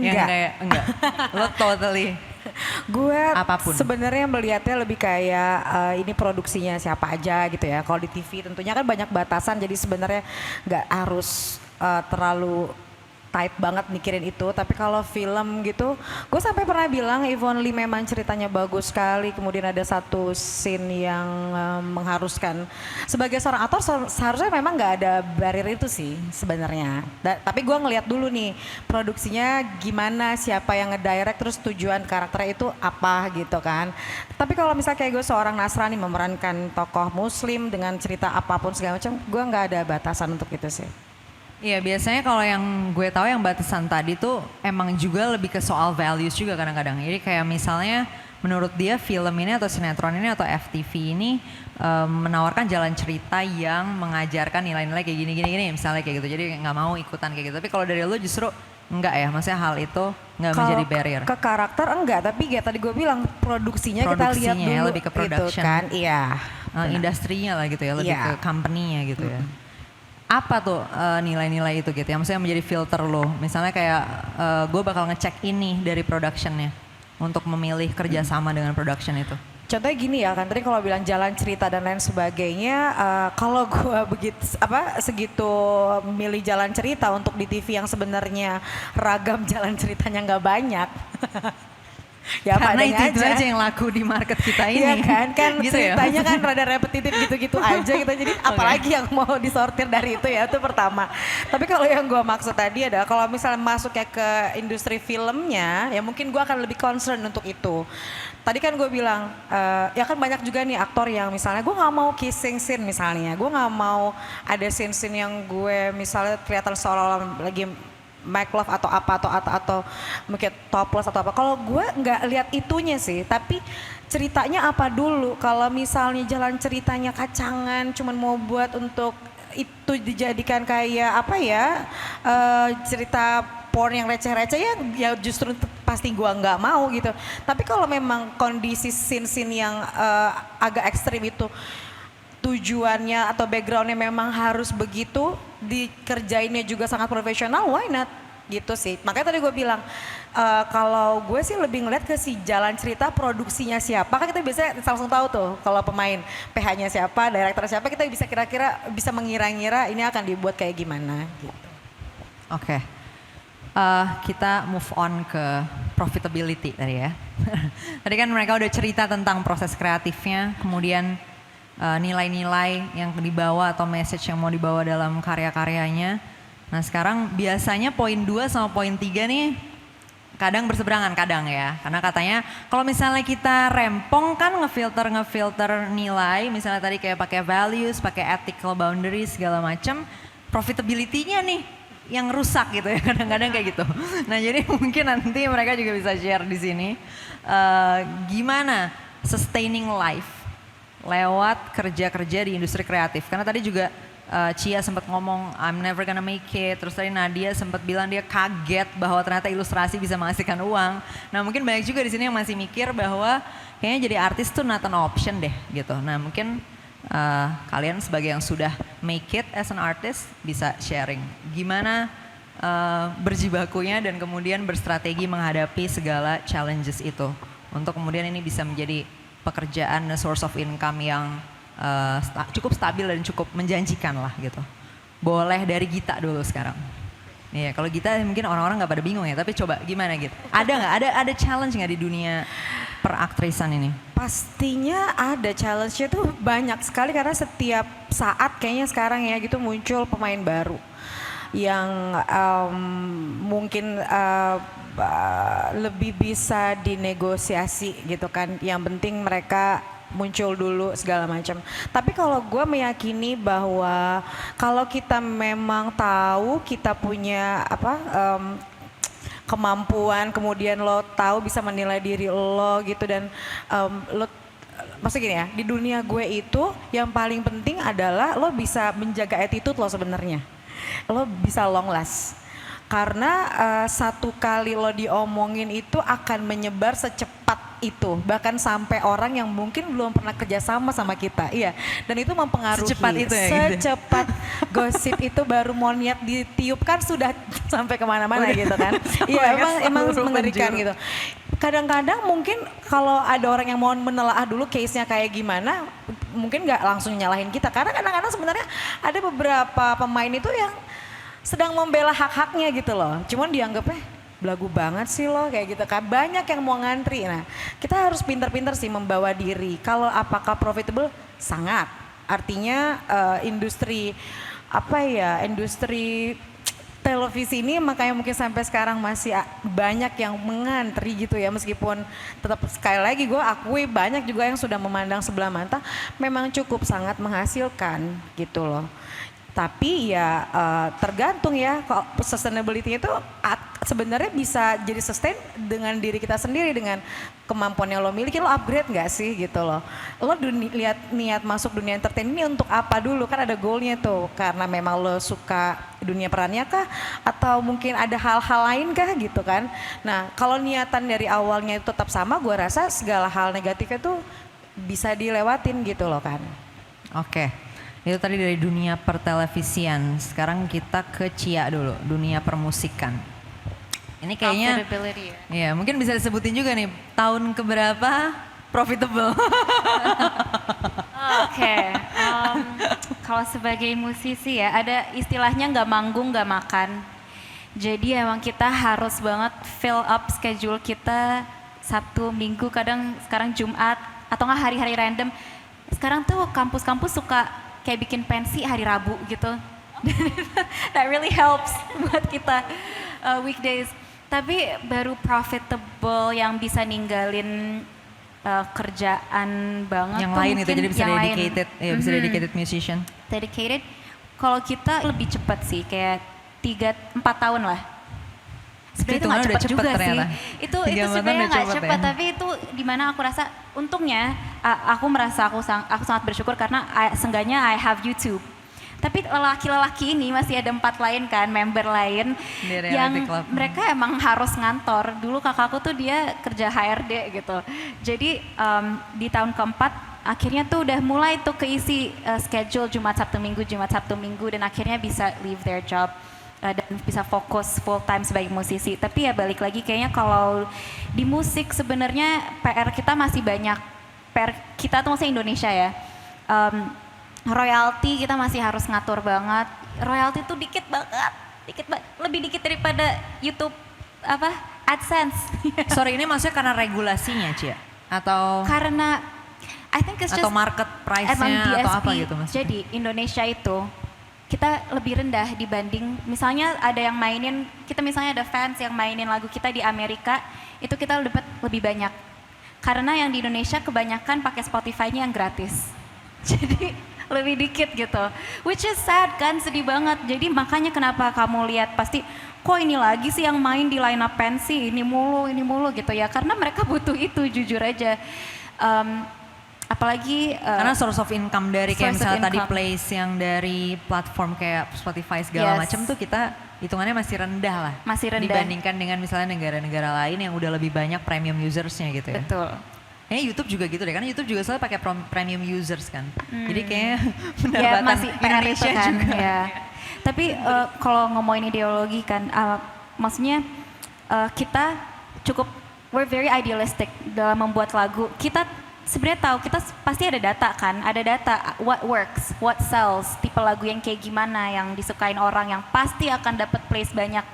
Yang kayak enggak, lu totally. Gue Apapun. sebenarnya melihatnya lebih kayak ini produksinya siapa aja gitu ya. Kalau di TV tentunya kan banyak batasan, jadi sebenarnya nggak harus terlalu tight banget mikirin itu. Tapi kalau film gitu, gue sampai pernah bilang if only memang ceritanya bagus sekali, kemudian ada satu scene yang mengharuskan. Sebagai seorang aktor seharusnya memang nggak ada barrier itu sih sebenarnya. Tapi gue ngeliat dulu nih produksinya gimana, siapa yang ngedirect, terus tujuan karakternya itu apa gitu kan. Tapi kalau misalnya kayak gue seorang Nasrani memerankan tokoh Muslim dengan cerita apapun segala macam, gue nggak ada batasan untuk itu sih. Iya biasanya kalau yang gue tahu yang batasan tadi tuh emang juga lebih ke soal values juga kadang-kadang. Jadi kayak misalnya menurut dia film ini atau sinetron ini atau FTV ini menawarkan jalan cerita yang mengajarkan nilai-nilai kayak gini-gini misalnya kayak gitu. Jadi nggak mau ikutan kayak gitu. Tapi kalau dari lo justru enggak ya, maksudnya hal itu nggak menjadi barrier. Ke karakter enggak, tapi kayak tadi gue bilang produksinya kita lihat dulu ya, lebih ke production. gitu kan. Iya. Industrinya lah gitu ya, lebih ke company-nya gitu ya. Apa tuh nilai-nilai itu gitu ya, maksudnya menjadi filter lo. Misalnya kayak gue bakal ngecek ini dari productionnya untuk memilih kerjasama dengan production itu. Contohnya gini ya kan, tadi kalau bilang jalan cerita dan lain sebagainya, kalau gue segitu milih jalan cerita untuk di TV yang sebenarnya ragam jalan ceritanya nggak banyak. Ya Karena padanya itu aja yang laku di market kita ini. Iya kan Gitu ya? ceritanya kan rada repetitif gitu-gitu aja gitu. Jadi apalagi yang mau disortir dari itu ya, itu pertama. Tapi kalau yang gue maksud tadi adalah kalau misalnya masuk ya ke industri filmnya, ya mungkin gue akan lebih concern untuk itu. Tadi kan gue bilang, ya kan banyak juga nih aktor yang misalnya gue nggak mau kissing scene misalnya, gue nggak mau ada scene-scene yang gue misalnya kelihatan seolah-olah lagi make love atau apa atau mungkin topless atau apa. Kalau gue nggak lihat itunya sih, tapi ceritanya apa dulu. Kalau misalnya jalan ceritanya kacangan, cuman mau buat untuk itu dijadikan kayak apa ya, cerita porn yang receh-receh ya justru pasti gua nggak mau gitu. Tapi kalau memang kondisi scene-scene yang agak ekstrim itu tujuannya atau backgroundnya memang harus begitu, dikerjainnya juga sangat profesional, why not? Gitu sih. Makanya tadi gue bilang, kalau gue sih lebih ngeliat ke si jalan cerita produksinya siapa. Kan kita biasanya langsung tahu tuh kalau pemain PH-nya siapa, director siapa, kita bisa kira-kira bisa mengira-ngira ini akan dibuat kayak gimana gitu. Oke. Kita move on ke profitability tadi ya. Tadi kan mereka udah cerita tentang proses kreatifnya, kemudian nilai-nilai yang dibawa atau message yang mau dibawa dalam karya-karyanya. Nah sekarang biasanya poin 2 sama poin 3 nih kadang berseberangan kadang ya. Karena katanya kalau misalnya kita rempong kan ngefilter nilai, misalnya tadi kayak pakai values, pakai ethical boundaries segala macam, profitability-nya nih yang rusak gitu ya, kadang-kadang kayak gitu. Nah jadi mungkin nanti mereka juga bisa share di sini gimana sustaining life lewat kerja-kerja di industri kreatif. Karena tadi juga Chia sempat ngomong I'm never gonna make it, terus tadi Nadia sempat bilang dia kaget bahwa ternyata ilustrasi bisa menghasilkan uang. Nah mungkin banyak juga di sini yang masih mikir bahwa kayaknya jadi artis tuh not an option deh gitu. Nah mungkin kalian sebagai yang sudah make it as an artist bisa sharing gimana berjibakunya dan kemudian berstrategi menghadapi segala challenges itu untuk kemudian ini bisa menjadi pekerjaan source of income yang cukup stabil dan cukup menjanjikan lah gitu. Boleh dari Gita dulu sekarang. Iya, kalau Gita mungkin orang-orang nggak pada bingung ya, tapi coba gimana gitu? Ada nggak? Ada challenge nggak di dunia peraktrisan ini? Pastinya ada challenge-nya tuh banyak sekali karena setiap saat kayaknya sekarang ya gitu muncul pemain baru yang mungkin lebih bisa dinegosiasi gitu kan. Yang penting mereka muncul dulu segala macam. Tapi kalau gue meyakini bahwa kalau kita memang tahu kita punya kemampuan, kemudian lo tahu bisa menilai diri lo gitu dan lo maksudnya gini ya, di dunia gue itu yang paling penting adalah lo bisa menjaga attitude lo sebenarnya. Lo bisa long last. Karena satu kali lo diomongin itu akan menyebar secepat itu. Bahkan sampai orang yang mungkin belum pernah kerjasama sama kita. Iya, dan itu mempengaruhi. Secepat itu ya? Secepat gosip itu baru mau niat ditiupkan sudah sampai kemana-mana gitu kan. Iya, emang mengerikan gitu. Kadang-kadang mungkin kalau ada orang yang mau menelaah dulu case-nya kayak gimana, mungkin nggak langsung nyalahin kita. Karena kadang-kadang sebenarnya ada beberapa pemain itu yang sedang membela hak-haknya gitu loh. Cuman dianggapnya belagu banget sih lo kayak gitu kan. Banyak yang mau ngantri. Nah kita harus pintar-pintar sih membawa diri. Kalau apakah profitable? Sangat. Artinya industri industri televisi ini makanya mungkin sampai sekarang masih banyak yang mengantri gitu ya. Meskipun tetap sekali lagi gue akui banyak juga yang sudah memandang sebelah mata. Memang cukup sangat menghasilkan gitu loh. Tapi ya tergantung ya, sustainability itu sebenarnya bisa jadi sustain dengan diri kita sendiri, dengan kemampuan yang lo miliki, lo upgrade nggak sih gitu loh. Lo lihat niat masuk dunia entertain ini untuk apa dulu, kan ada goalnya tuh, karena memang lo suka dunia perannya kah, atau mungkin ada hal-hal lain kah gitu kan. Nah kalau niatan dari awalnya itu tetap sama, gue rasa segala hal negatifnya tuh bisa dilewatin gitu loh kan. Oke. Itu tadi dari dunia pertelevisian. Sekarang kita ke Chia dulu, dunia permusikan. Ini kayaknya, Profitability ya. ya mungkin bisa disebutin juga nih, tahun keberapa profitable. Oke, kalau sebagai musisi ya ada istilahnya nggak manggung nggak makan. Jadi emang kita harus banget fill up schedule kita Sabtu, Minggu, kadang sekarang Jumat atau nggak hari-hari random. Sekarang tuh kampus-kampus suka kayak bikin pensi hari Rabu gitu. That really helps buat kita weekdays. Tapi baru profitable yang bisa ninggalin kerjaan banget Yang tuh lain itu mungkin jadi bisa yang lain. dedicated, ya bisa dedicated musician. Dedicated. Kalau kita lebih cepat sih, kayak 3-4 tahun lah. Sebenarnya itu nggak hitungannya udah cepat cepet juga ternyata. sih. Itu 3 tahun sebenarnya udah nggak cepet cepat, ya. tapi itu dimana aku rasa untungnya aku merasa aku sangat bersyukur karena seenggaknya I have YouTube. Tapi lelaki-lelaki ini masih ada 4 lain kan, member lain Di reality yang club. mereka emang harus ngantor. Dulu kakakku tuh dia kerja HRD gitu. Jadi di tahun keempat akhirnya tuh udah mulai tuh keisi schedule Jumat Sabtu Minggu dan akhirnya bisa leave their job dan bisa fokus full time sebagai musisi. Tapi ya balik lagi kayaknya kalau di musik sebenarnya PR kita masih banyak. PR kita tuh maksudnya Indonesia ya. Royalti kita masih harus ngatur banget. Royalti tuh dikit banget, lebih dikit daripada YouTube AdSense. Sorry, ini maksudnya karena regulasinya, Cia? Atau Karena I think it's just atau market emang price-nya atau DSP. apa gitu maksudnya? Jadi Indonesia itu kita lebih rendah dibanding misalnya ada yang mainin, kita misalnya ada fans yang mainin lagu kita di Amerika, itu kita dapat lebih banyak. Karena yang di Indonesia kebanyakan pakai Spotify-nya yang gratis. Jadi lebih dikit gitu. Which is sad kan, sedih banget. Jadi makanya kenapa kamu lihat pasti kok ini lagi sih yang main di line up pensi, ini mulu gitu ya. Karena mereka butuh itu jujur aja. Apalagi Karena source of income dari kayak source of misalnya tadi income. plays yang dari platform kayak Spotify segala Yes. macam tuh kita hitungannya masih rendah lah. Masih rendah. Dibandingkan dengan misalnya negara-negara lain yang udah lebih banyak premium usersnya gitu ya. betul. Kayaknya YouTube juga gitu deh, karena YouTube juga selalu pakai premium users kan. Jadi kayaknya Ya pendapatan masih PR itu Indonesia kan. juga. Ya. Tapi kalau ngomongin ideologi kan, maksudnya kita cukup we're very idealistic dalam membuat lagu. Kita sebenarnya tahu kita pasti ada data kan, ada data what works, what sells, tipe lagu yang kayak gimana yang disukain orang yang pasti akan dapat plays banyak.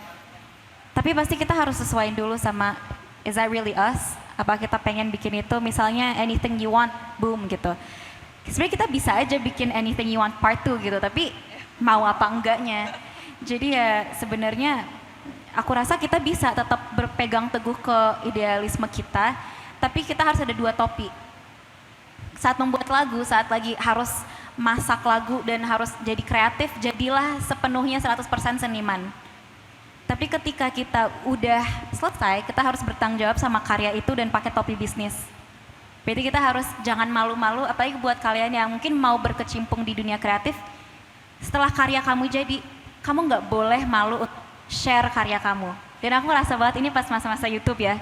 Tapi pasti kita harus sesuaiin dulu sama is that really us? Apa kita pengen bikin itu misalnya anything you want, boom gitu. Sebenarnya kita bisa aja bikin anything you want part 2 gitu, tapi mau apa enggaknya. Jadi ya sebenarnya aku rasa kita bisa tetap berpegang teguh ke idealisme kita, tapi kita harus ada 2 topi. Saat membuat lagu, saat lagi harus masak lagu dan harus jadi kreatif, jadilah sepenuhnya 100% seniman. Tapi ketika kita udah selesai, kita harus bertanggung jawab sama karya itu dan pakai topi bisnis. Berarti kita harus jangan malu-malu, apalagi buat kalian yang mungkin mau berkecimpung di dunia kreatif. Setelah karya kamu jadi, kamu nggak boleh malu untuk share karya kamu. Dan aku ngerasa banget ini pas masa-masa YouTube ya.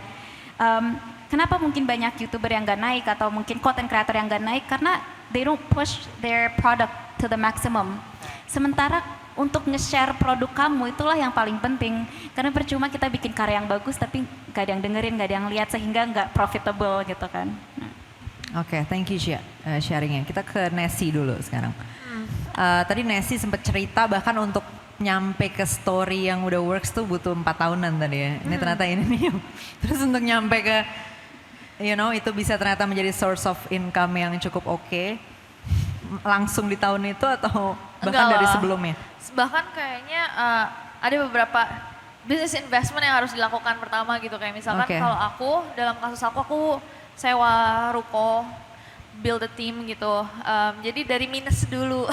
Kenapa mungkin banyak YouTuber yang nggak naik atau mungkin content creator yang nggak naik? Karena they don't push their product to the maximum. Sementara untuk nge-share produk kamu itulah yang paling penting. Karena percuma kita bikin karya yang bagus tapi gak ada yang dengerin, gak ada yang lihat sehingga gak profitable gitu kan. Oke, thank you Cia sharingnya. Kita ke Nessie dulu sekarang. Tadi Nessie sempat cerita bahkan untuk nyampe ke story yang udah works tuh butuh 4 tahunan tadi ya. Ini ternyata ini nih. Terus untuk nyampe ke itu bisa ternyata menjadi source of income yang cukup oke. Langsung di tahun itu atau bahkan Enggak dari lah. sebelumnya? Bahkan kayaknya ada beberapa business investment yang harus dilakukan pertama gitu. Kayak misalkan Oke. kalau aku, dalam kasus aku sewa ruko, build a team gitu. Jadi dari minus dulu,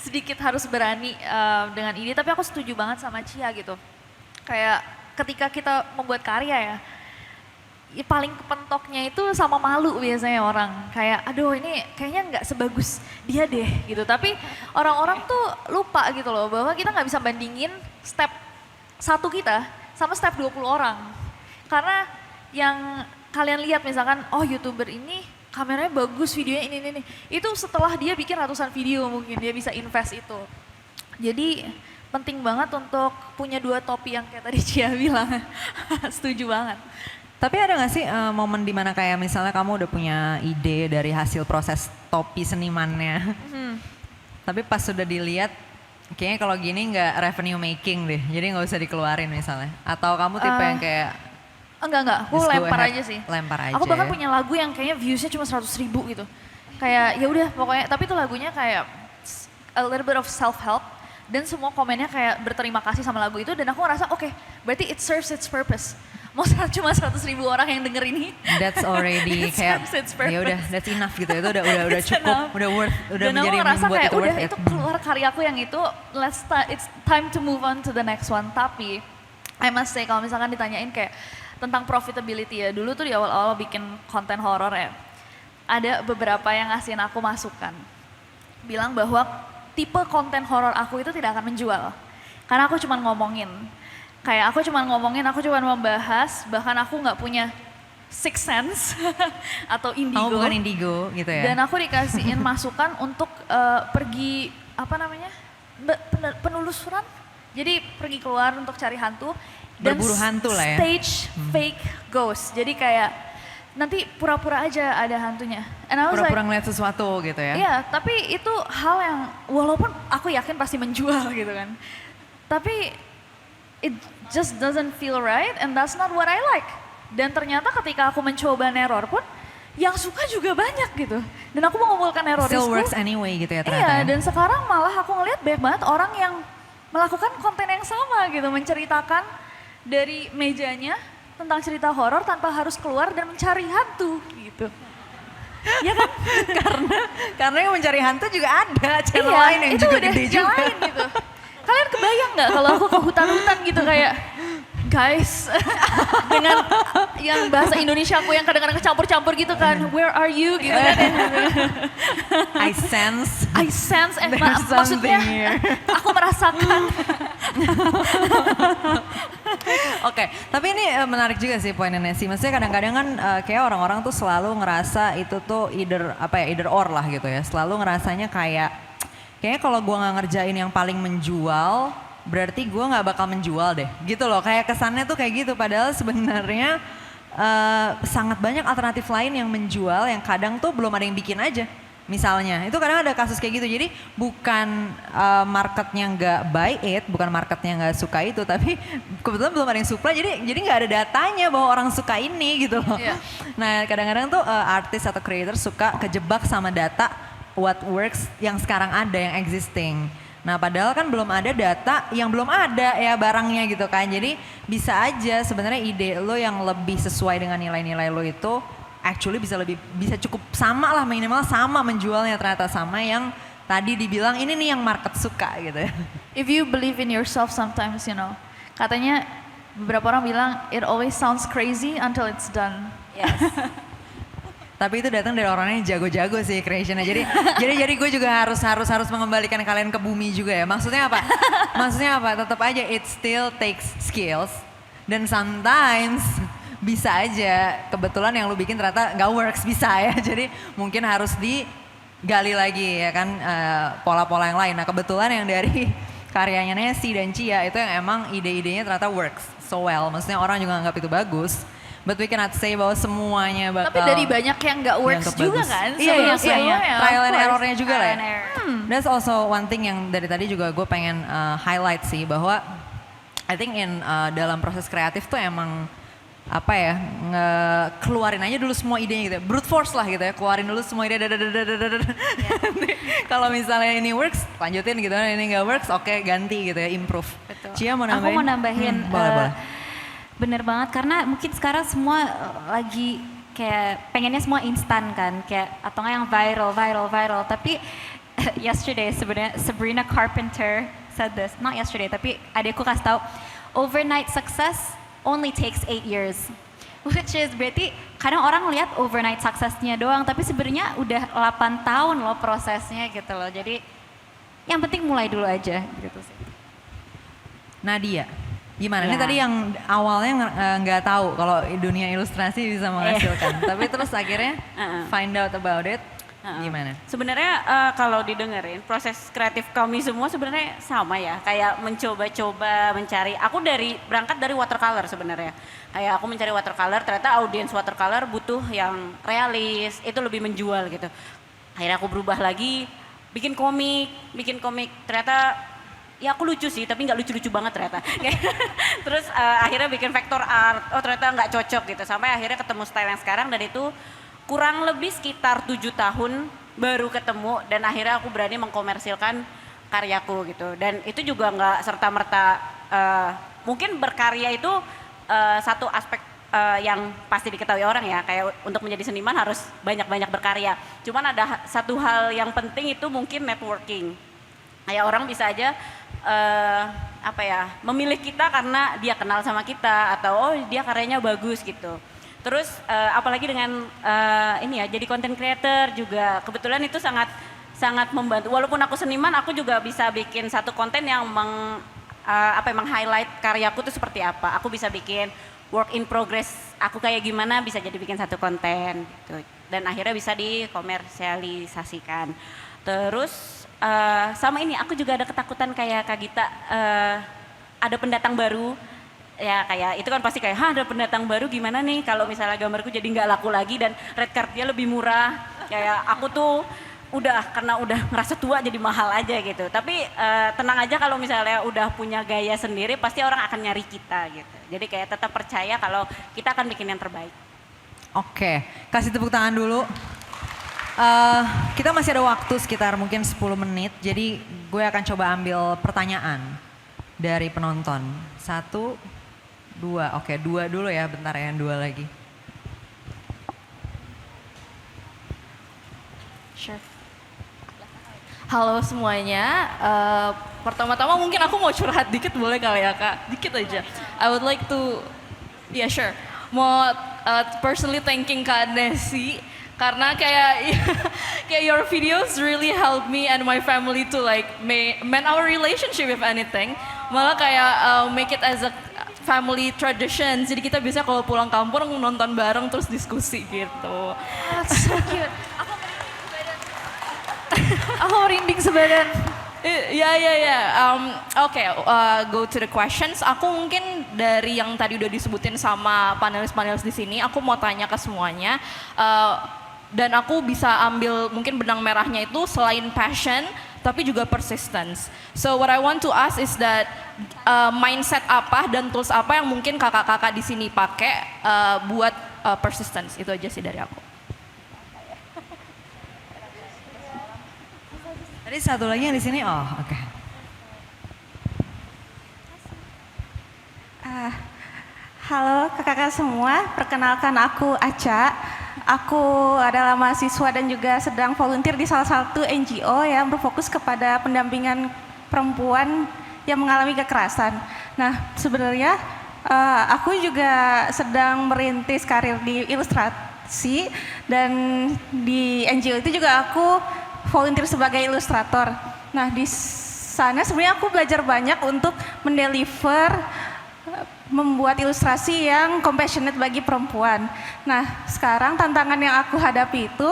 sedikit harus berani dengan ini. Tapi aku setuju banget sama Cia gitu. Kayak ketika kita membuat karya ya paling kepentoknya itu sama malu biasanya orang. Kayak aduh ini kayaknya nggak sebagus dia deh gitu. Tapi orang-orang tuh lupa gitu loh bahwa kita nggak bisa bandingin step 1 kita sama step 20 orang. Karena yang kalian lihat misalkan oh YouTuber ini kameranya bagus, videonya ini. Itu setelah dia bikin ratusan video mungkin dia bisa invest itu. Jadi penting banget untuk punya 2 topi yang kayak tadi Cia bilang. Setuju banget. Tapi ada gak sih momen dimana kayak misalnya kamu udah punya ide dari hasil proses topi senimannya. Tapi pas sudah dilihat, kayaknya kalau gini nggak revenue making deh. Jadi nggak usah dikeluarin misalnya. Atau kamu tipe yang kayak Enggak, aku just go lempar ahead, aja sih. lempar aja Aku bahkan ya. punya lagu yang kayaknya viewsnya cuma 100.000 gitu. Kayak ya udah pokoknya, tapi itu lagunya kayak a little bit of self help dan semua komennya kayak berterima kasih sama lagu itu dan aku ngerasa oke, berarti it serves its purpose. Mau cuma 100.000 orang yang denger ini. That's already It kayak serves its purpose. ya udah that's enough gitu. Itu udah It's cukup, enough. udah worth, udah Dan aku menjadi ngerasa membuat kayak itu udah worth it. itu keluar karyaku yang itu, it's time to move on to the next one. Tapi I must say kalau misalkan ditanyain kayak tentang profitability ya, dulu tuh di awal-awal bikin konten horor ya, ada beberapa yang ngasihin aku masukan. Bilang bahwa tipe konten horor aku itu tidak akan menjual. Karena aku cuma ngomongin. Kayak aku cuma ngomongin, aku cuma membahas, bahkan aku nggak punya sixth sense atau indigo. Kamu bukan indigo gitu ya. Dan aku dikasihin masukan untuk pergi apa namanya penelusuran. Jadi pergi keluar untuk cari hantu dan Berburu hantu lah ya. Stage fake ghost. Jadi kayak nanti pura-pura aja ada hantunya. And I was Pura-pura like, ngeliat sesuatu gitu ya. iya, tapi itu hal yang walaupun aku yakin pasti menjual gitu kan. Tapi it just doesn't feel right and that's not what I like. Dan ternyata ketika aku mencoba neror pun yang suka juga banyak gitu. Dan aku mengumpulkan nerorisku. Still works anyway gitu ya ternyata. Iya, ya. dan sekarang malah aku ngeliat banyak banget orang yang melakukan konten yang sama gitu, menceritakan dari mejanya tentang cerita horor tanpa harus keluar dan mencari hantu gitu. Ya kan? Karena yang mencari hantu juga ada channel Iya, lain yang itu juga udah gede juga. lain gitu. Kalian kebayang nggak kalau aku ke hutan-hutan gitu kayak, guys, dengan yang bahasa Indonesia aku yang kadang-kadang kecampur-campur gitu kan, where are you gitu kan. I sense. I sense and There's maksudnya something here. aku merasakan. Oke, tapi ini menarik juga sih poinnya Nessie. Maksudnya kadang-kadang kan kayak orang-orang tuh selalu ngerasa itu tuh either or lah gitu ya. Selalu ngerasanya kayaknya kalau gua nggak ngerjain yang paling menjual, berarti gua nggak bakal menjual deh. Gitu loh, kayak kesannya tuh kayak gitu. Padahal sebenarnya sangat banyak alternatif lain yang menjual yang kadang tuh belum ada yang bikin aja. Misalnya, itu kadang ada kasus kayak gitu. Jadi bukan marketnya nggak buy it, bukan marketnya nggak suka itu, tapi kebetulan belum ada yang supply. Jadi nggak ada datanya bahwa orang suka ini gitu loh. Iya. Nah kadang-kadang tuh artis atau creator suka kejebak sama data what works yang sekarang ada, yang existing. Nah padahal kan belum ada data yang belum ada ya barangnya gitu kan. Jadi bisa aja sebenarnya ide lo yang lebih sesuai dengan nilai-nilai lo itu actually bisa cukup sama lah, minimal sama menjualnya ternyata sama yang tadi dibilang ini nih yang market suka gitu ya. If you believe in yourself sometimes, you know, katanya beberapa orang bilang it always sounds crazy until it's done. Yes. Tapi itu datang dari orang yang jago-jago sih creationnya. Jadi gue juga harus mengembalikan kalian ke bumi juga ya. Maksudnya apa? Tetap aja it still takes skills dan sometimes bisa aja kebetulan yang lu bikin ternyata nggak works, bisa ya. Jadi mungkin harus digali lagi ya kan pola-pola yang lain. Nah kebetulan yang dari karyanya Nessie dan Cia itu yang emang ide-idenya ternyata works so well. Maksudnya orang juga nganggap itu bagus. But we cannot say bahwa semuanya bakal. Tapi dari banyak yang nggak works dianggap juga bagus. kan? Iya. Sebelum-sebelumnya, Trial of and course. errornya juga lah ya. Trial and error. That's also one thing yang dari tadi juga gue pengen highlight sih bahwa I think dalam proses kreatif tuh emang apa ya, keluarin aja dulu semua idenya gitu ya. Brute force lah gitu ya, keluarin dulu semua ide. Kalau misalnya ini works, lanjutin gitu. Ini nggak works, oke ganti gitu ya, improve. Betul. Cia mau nambahin? Aku mau nambahin, Boleh. bener banget karena mungkin sekarang semua lagi kayak pengennya semua instan kan, kayak atau nggak yang viral. Tapi yesterday sebenarnya Sabrina Carpenter said this, not yesterday tapi adekku kasih tahu, overnight success only takes 8 years. Which is berarti kadang orang lihat overnight successnya doang, tapi sebenarnya udah 8 tahun loh prosesnya gitu loh. Jadi yang penting mulai dulu aja gitu sih. Nadia, gimana? Ini Ya. tadi yang awalnya nggak tahu kalau dunia ilustrasi bisa menghasilkan, tapi terus akhirnya find out about it. Gimana? Sebenarnya kalau didengerin proses kreatif kami semua sebenarnya sama ya, kayak mencoba-coba mencari. Aku berangkat dari watercolor sebenarnya. Kayak aku mencari watercolor, ternyata audiens watercolor butuh yang realis, itu lebih menjual gitu. Akhirnya aku berubah lagi, bikin komik. Ternyata ya aku lucu sih, tapi nggak lucu-lucu banget ternyata. Terus akhirnya bikin vector art, oh ternyata nggak cocok gitu. Sampai akhirnya ketemu style yang sekarang dan itu kurang lebih sekitar 7 tahun baru ketemu dan akhirnya aku berani mengkomersilkan karyaku gitu. Dan itu juga nggak serta-merta, mungkin berkarya itu satu aspek yang pasti diketahui orang ya, kayak untuk menjadi seniman harus banyak-banyak berkarya. Cuman ada satu hal yang penting itu mungkin networking. Kayak orang bisa aja memilih kita karena dia kenal sama kita atau oh dia karyanya bagus gitu. Terus apalagi dengan ini ya jadi content creator juga kebetulan itu sangat membantu. Walaupun aku seniman, aku juga bisa bikin satu konten yang meng-highlight karyaku itu seperti apa. Aku bisa bikin work in progress aku kayak gimana bisa jadi bikin satu konten gitu. Dan akhirnya bisa dikomersialisasikan. Terus sama ini aku juga ada ketakutan kayak Kak Gita, ada pendatang baru. Ya kayak itu kan pasti kayak ada pendatang baru gimana nih kalau misalnya gambarku jadi nggak laku lagi dan red cardnya lebih murah. Kayak aku tuh karena udah ngerasa tua jadi mahal aja gitu. Tapi tenang aja kalau misalnya udah punya gaya sendiri pasti orang akan nyari kita gitu. Jadi kayak tetap percaya kalau kita akan bikin yang terbaik. Oke, kasih tepuk tangan dulu. Kita masih ada waktu sekitar mungkin 10 menit. Jadi gue akan coba ambil pertanyaan dari penonton. 1, 2, oke 2 dulu ya, bentar ya, 2 lagi. Sure. Halo semuanya, pertama-tama mungkin aku mau curhat dikit boleh kali ya Kak? Dikit aja. I would like to, yeah sure, mau personally thanking Kak Nessy karena kayak your videos really help me and my family to like mend our relationship if anything. Malah kayak make it as a family tradition. Jadi kita biasa kalau pulang kampung nonton bareng terus diskusi gitu. So cute. Aku merinding sebadan. Oke, go to the questions. Aku mungkin dari yang tadi udah disebutin sama panelis-panelis di sini, aku mau tanya ke semuanya. Dan aku bisa ambil mungkin benang merahnya itu selain passion, tapi juga persistence. So what I want to ask is that mindset apa dan tools apa yang mungkin kakak-kakak di sini pakai buat persistence. Itu aja sih dari aku. Tadi satu lagi yang di sini, oh oke. Halo kakak-kakak semua, perkenalkan aku Aca. Aku adalah mahasiswa dan juga sedang volunteer di salah satu NGO yang berfokus kepada pendampingan perempuan yang mengalami kekerasan. Nah sebenarnya aku juga sedang merintis karir di ilustrasi dan di NGO itu juga aku volunteer sebagai ilustrator. Nah di sana sebenarnya aku belajar banyak untuk mendeliver membuat ilustrasi yang compassionate bagi perempuan. Nah, sekarang tantangan yang aku hadapi itu,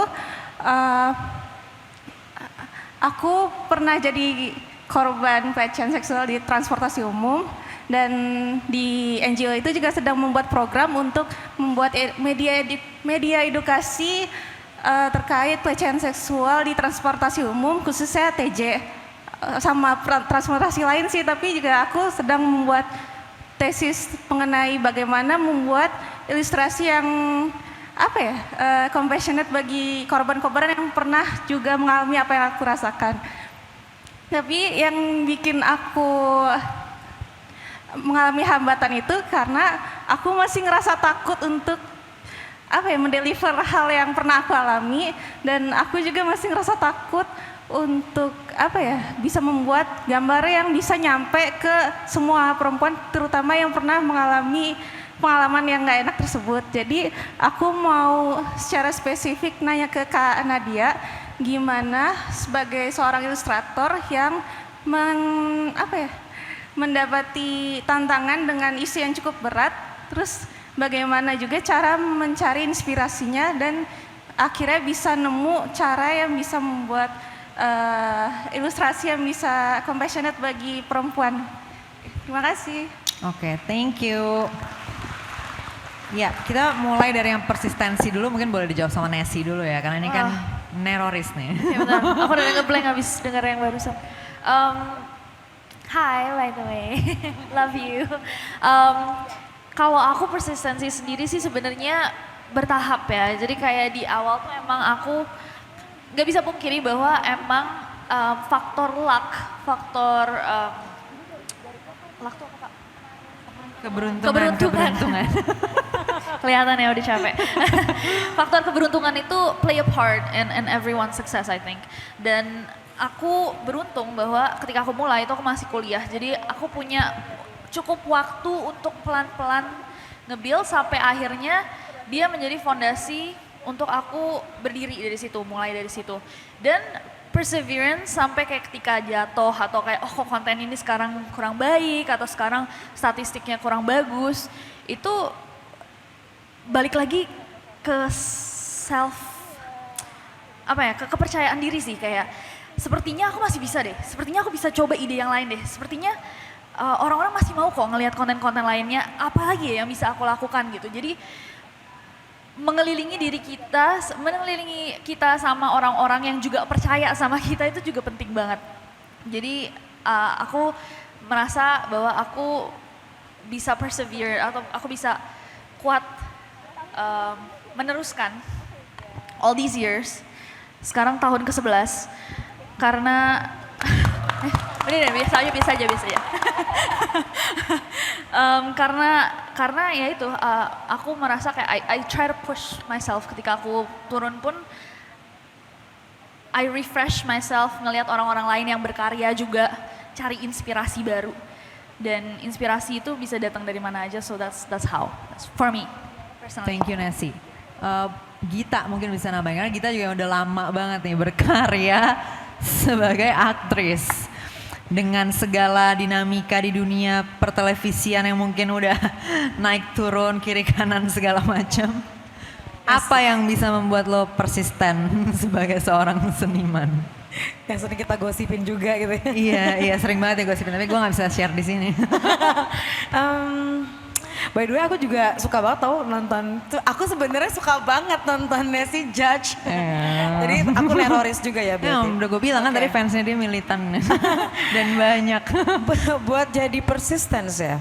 aku pernah jadi korban pelecehan seksual di transportasi umum dan di NGO itu juga sedang membuat program untuk membuat media edukasi terkait pelecehan seksual di transportasi umum, khususnya TJ sama transportasi lain sih, tapi juga aku sedang membuat tesis mengenai bagaimana membuat ilustrasi yang compassionate bagi korban-korban yang pernah juga mengalami apa yang aku rasakan. Tapi yang bikin aku mengalami hambatan itu karena aku masih ngerasa takut untuk mendeliver hal yang pernah aku alami, dan aku juga masih ngerasa takut untuk bisa membuat gambar yang bisa nyampe ke semua perempuan, terutama yang pernah mengalami pengalaman yang nggak enak tersebut. Jadi aku mau secara spesifik nanya ke Kak Nadia, gimana sebagai seorang ilustrator yang mendapati tantangan dengan isu yang cukup berat, terus bagaimana juga cara mencari inspirasinya dan akhirnya bisa nemu cara yang bisa membuat ilustrasi yang bisa compassionate bagi perempuan. Terima kasih. Oke, thank you. Ya, kita mulai dari yang persistensi dulu, mungkin boleh dijawab sama Nessie dulu ya, karena ini kan neroris nih. Ya benar, aku udah ngeblank habis dengar yang barusan. Hi, by the way, love you. Kalau aku persistensi sendiri sih sebenarnya bertahap ya. Jadi kayak di awal tuh emang aku nggak bisa pungkiri bahwa emang faktor luck, luck tuh apa Kak? Keberuntungan. Kelihatan ya udah capek. Faktor keberuntungan itu play a part in everyone's success I think. Dan aku beruntung bahwa ketika aku mulai itu aku masih kuliah. Jadi aku punya cukup waktu untuk pelan-pelan nge-build sampai akhirnya dia menjadi fondasi untuk aku berdiri dari situ, mulai dari situ. Dan perseverance sampai kayak ketika jatuh atau kayak oh kok konten ini sekarang kurang baik atau sekarang statistiknya kurang bagus, itu balik lagi ke kepercayaan diri sih, kayak sepertinya aku masih bisa deh, sepertinya aku bisa coba ide yang lain deh, sepertinya orang-orang masih mau kok ngelihat konten-konten lainnya, apa lagi ya yang bisa aku lakukan gitu. Jadi mengelilingi kita sama orang-orang yang juga percaya sama kita itu juga penting banget. Jadi aku merasa bahwa aku bisa persevere atau aku bisa kuat meneruskan all these years. Sekarang tahun ke-11 karena biasa aja. Karena ya itu aku merasa kayak I try to push myself ketika aku turun pun I refresh myself ngelihat orang-orang lain yang berkarya juga, cari inspirasi baru, dan inspirasi itu bisa datang dari mana aja, so that's for me personally. Thank you Nessie. Gita mungkin bisa nambahin, karena Gita juga udah lama banget nih berkarya sebagai aktris. Dengan segala dinamika di dunia pertelevisian yang mungkin udah naik turun kiri kanan segala macam. Apa yang bisa membuat lo persisten sebagai seorang seniman? Yang sering kita gosipin juga gitu ya. Iya sering banget ya gosipin, tapi gue gak bisa share di sini. By the way aku juga suka banget tau nonton, aku sebenarnya suka banget nonton Nessie Judge. Jadi aku neroris juga ya berarti. Ya, udah gue bilang kan tadi fansnya dia militan dan banyak. Buat jadi persistence ya.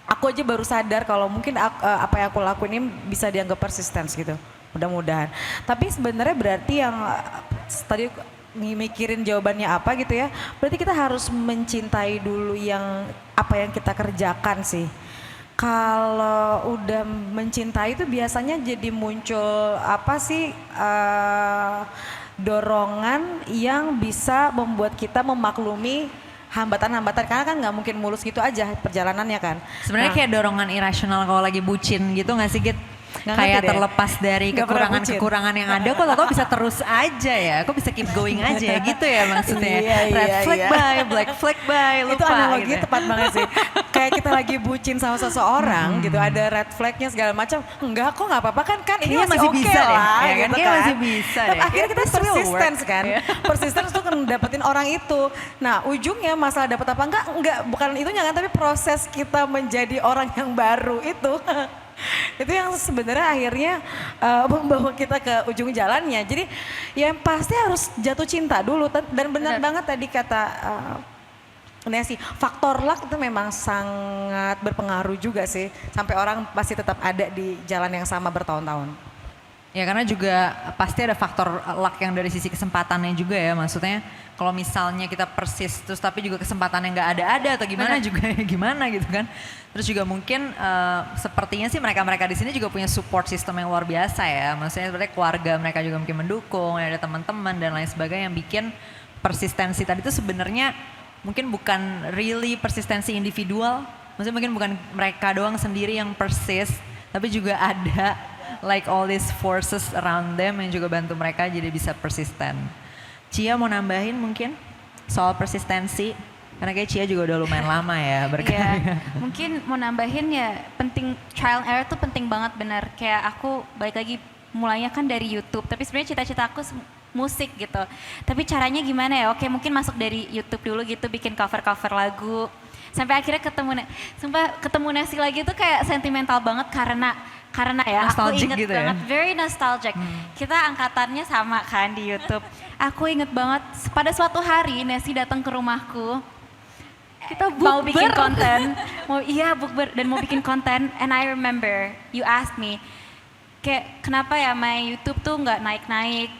Aku aja baru sadar kalau mungkin apa yang aku lakuin ini bisa dianggap persistence gitu. Mudah-mudahan. Tapi sebenarnya berarti yang tadi mikirin jawabannya apa gitu ya. Berarti kita harus mencintai dulu apa yang kita kerjakan sih. Kalau udah mencintai itu biasanya jadi muncul dorongan yang bisa membuat kita memaklumi hambatan-hambatan, karena kan nggak mungkin mulus gitu aja perjalanannya kan. Sebenarnya kayak dorongan irasional kalau lagi bucin gitu nggak sih Git? Kayak terlepas dari kekurangan-kekurangan yang ada, kok tau bisa terus aja ya, kok bisa keep going aja ya gitu ya maksudnya. Red flag by, black flag by, lupa itu analogi gitu. Tepat banget sih. Kayak kita lagi bucin sama seseorang gitu, ada red flagnya segala macam, enggak kok nggak apa-apa kan ini masih oke bisa lah deh, gitu kan. Masih bisa Tapi deh. akhirnya kita persistence kan, persistence tuh dapetin orang itu. Nah ujungnya masalah dapet apa enggak bukan itunya kan, tapi proses kita menjadi orang yang baru itu. Itu yang sebenarnya akhirnya membawa kita ke ujung jalannya. Jadi yang pasti harus jatuh cinta dulu. Dan benar banget tadi kata Nessie, faktor luck itu memang sangat berpengaruh juga sih. Sampai orang pasti tetap ada di jalan yang sama bertahun-tahun. Ya karena juga pasti ada faktor luck yang dari sisi kesempatannya juga ya, maksudnya kalau misalnya kita persis terus tapi juga kesempatannya nggak ada atau gimana juga ya gimana gitu kan. Terus juga mungkin sepertinya sih mereka di sini juga punya support system yang luar biasa ya, maksudnya sebenarnya keluarga mereka juga mungkin mendukung, ada teman-teman dan lain sebagainya yang bikin persistensi tadi itu sebenarnya mungkin bukan really persistensi individual, maksudnya mungkin bukan mereka doang sendiri yang persis, tapi juga ada like all these forces around them yang juga bantu mereka jadi bisa persisten. Cia mau nambahin mungkin soal persistensi? Karena kayak Cia juga udah lumayan lama ya berkarya. Ya, mungkin mau nambahin ya penting, trial and error tuh penting banget benar. Kayak aku balik lagi mulainya kan dari YouTube, tapi sebenarnya cita-cita aku musik gitu. Tapi caranya gimana ya? Oke, mungkin masuk dari YouTube dulu gitu, bikin cover-cover lagu. Sampai akhirnya ketemu Nesi lagi tuh kayak sentimental banget karena ya aku Nostalgic inget gitu ya? banget, very nostalgic. Kita angkatannya sama kan di YouTube. Aku inget banget pada suatu hari Nesi datang ke rumahku. Kita mau bikin konten, bukber dan mau bikin konten. And I remember you asked me, kayak kenapa ya my YouTube tuh nggak naik-naik,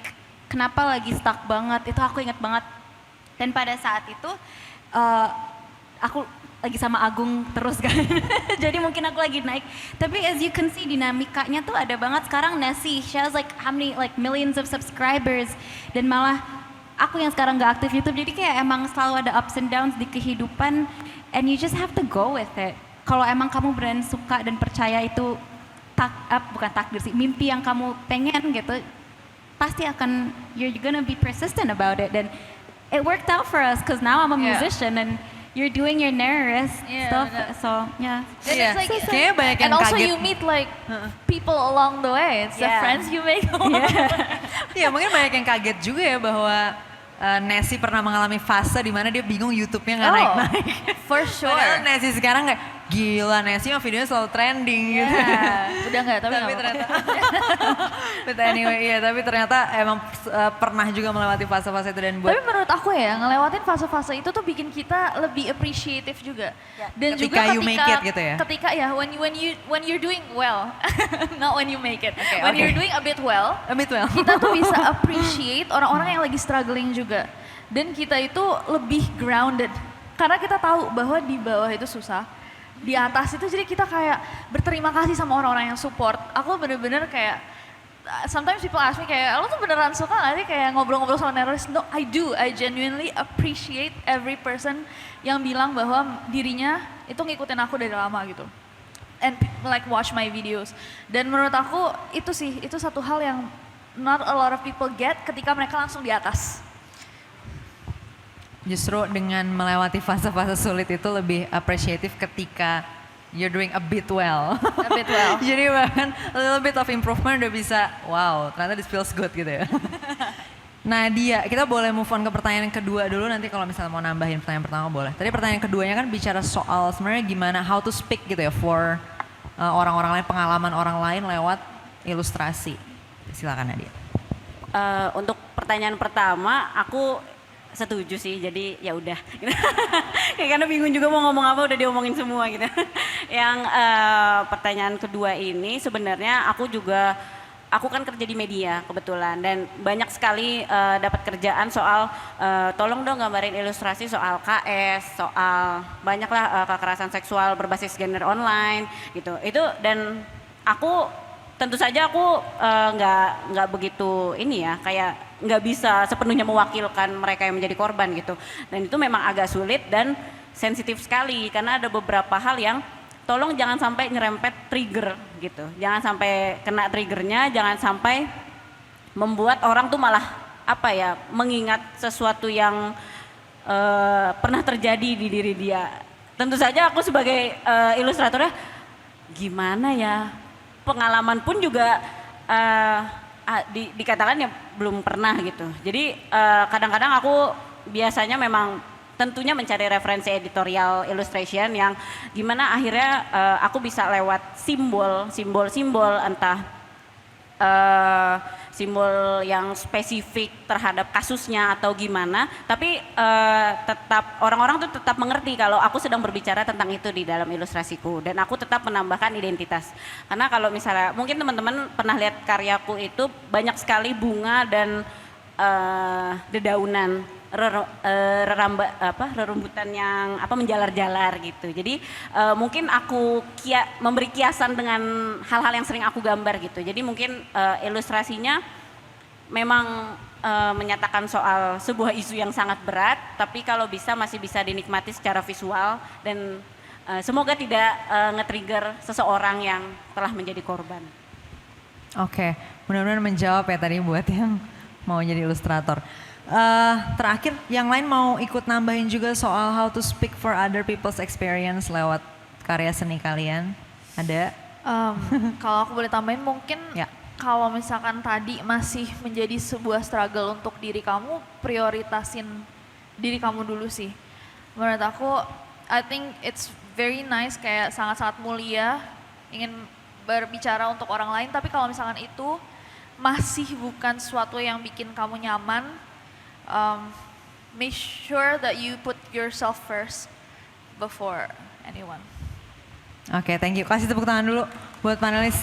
kenapa lagi stuck banget? Itu aku inget banget. Dan pada saat itu aku lagi sama Agung terus kan, jadi mungkin aku lagi naik. Tapi as you can see dinamikanya tuh ada banget sekarang. Nesi, she has like how many like millions of subscribers, dan malah aku yang sekarang nggak aktif YouTube, jadi kayak emang selalu ada ups and downs di kehidupan, and you just have to go with it. Kalau emang kamu beneran suka dan percaya itu bukan takdir sih, mimpi yang kamu pengen gitu, pasti akan you're gonna be persistent about it. Dan it worked out for us, cause now I'm a musician and you're doing your Nereus stuff, so yeah. And Iya, it's like, kayaknya banyak yang and also kaget. you meet like people along the way. It's the Yeah. friends you make. Iya, mungkin banyak yang kaget juga ya bahwa Nesi pernah mengalami fase di mana dia bingung YouTube-nya nggak naik-naik. For sure. Padahal Nesi sekarang kayak, gila Nesi mah videonya selalu trending gitu. Udah nggak, tapi Tapi nggak ternyata, but anyway, iya, tapi ternyata emang pernah juga melewati fase-fase itu, dan buat Tapi menurut aku ya, ngelewatin fase-fase itu tuh bikin kita lebih appreciative juga. Dan Ketika juga you make it gitu ya? Ketika ya, when you're doing well, not when you make it. When oke. you're doing a bit well, a bit well. kita tuh bisa appreciate orang-orang yang lagi struggling juga. Dan kita itu lebih grounded. Karena kita tahu bahwa di bawah itu susah. Di atas itu jadi kita kayak berterima kasih sama orang-orang yang support. Aku bener-bener kayak, sometimes people ask me kayak, lo tuh beneran suka gak sih kayak ngobrol-ngobrol sama Nereus? No, I do. I genuinely appreciate every person yang bilang bahwa dirinya itu ngikutin aku dari lama gitu. And like watch my videos. Dan menurut aku itu sih, itu satu hal yang not a lot of people get ketika mereka langsung di atas. Justru dengan melewati fase-fase sulit itu lebih apresiatif ketika you're doing a bit well. A bit well. Jadi bahkan a little bit of improvement udah bisa, wow, ternyata this feels good gitu ya. Nah Dia, kita boleh move on ke pertanyaan kedua dulu, nanti kalau misalnya mau nambahin pertanyaan pertama boleh. Tadi pertanyaan keduanya kan bicara soal sebenarnya gimana how to speak gitu ya for orang-orang lain, pengalaman orang lain lewat ilustrasi. Silakan Nadia. Untuk pertanyaan pertama, aku setuju sih, jadi ya udah. Kayak karena bingung juga mau ngomong apa, udah diomongin semua gitu. Yang pertanyaan kedua ini sebenarnya aku kan kerja di media kebetulan, dan banyak sekali dapat kerjaan soal tolong dong gambarin ilustrasi soal KS, soal banyaklah kekerasan seksual berbasis gender online gitu. Itu dan aku tentu saja aku nggak begitu ini ya, kayak nggak bisa sepenuhnya mewakilkan mereka yang menjadi korban gitu. Dan itu memang agak sulit dan sensitif sekali karena ada beberapa hal yang tolong jangan sampai nyerempet trigger gitu. Jangan sampai kena triggernya, jangan sampai membuat orang tuh malah apa ya, mengingat sesuatu yang pernah terjadi di diri dia. Tentu saja aku sebagai ilustratornya gimana ya, pengalaman pun juga dikatakan ya belum pernah gitu. Jadi kadang-kadang aku biasanya memang tentunya mencari referensi editorial illustration yang gimana akhirnya aku bisa lewat simbol entah simbol yang spesifik terhadap kasusnya atau gimana, tapi tetap orang-orang tuh tetap mengerti kalau aku sedang berbicara tentang itu di dalam ilustrasiku, dan aku tetap menambahkan identitas. Karena kalau misalnya mungkin teman-teman pernah lihat karyaku itu banyak sekali bunga dan dedaunan, rerumputan yang menjalar-jalar gitu. Jadi mungkin aku memberi kiasan dengan hal-hal yang sering aku gambar gitu. Jadi mungkin ilustrasinya memang menyatakan soal sebuah isu yang sangat berat, tapi kalau bisa masih bisa dinikmati secara visual, dan semoga tidak nge-trigger seseorang yang telah menjadi korban. Oke, mudah-mudahan menjawab ya tadi buat yang mau jadi ilustrator. Terakhir, yang lain mau ikut nambahin juga soal how to speak for other people's experience lewat karya seni kalian? Ada? Kalau aku boleh tambahin mungkin Ya. kalau misalkan tadi masih menjadi sebuah struggle untuk diri kamu, prioritasin diri kamu dulu sih. Menurut aku, I think it's very nice, kayak sangat-sangat mulia ingin berbicara untuk orang lain, tapi kalau misalkan itu masih bukan sesuatu yang bikin kamu nyaman, make sure that you put yourself first before anyone. Oke, thank you. Kasih tepuk tangan dulu buat panelis.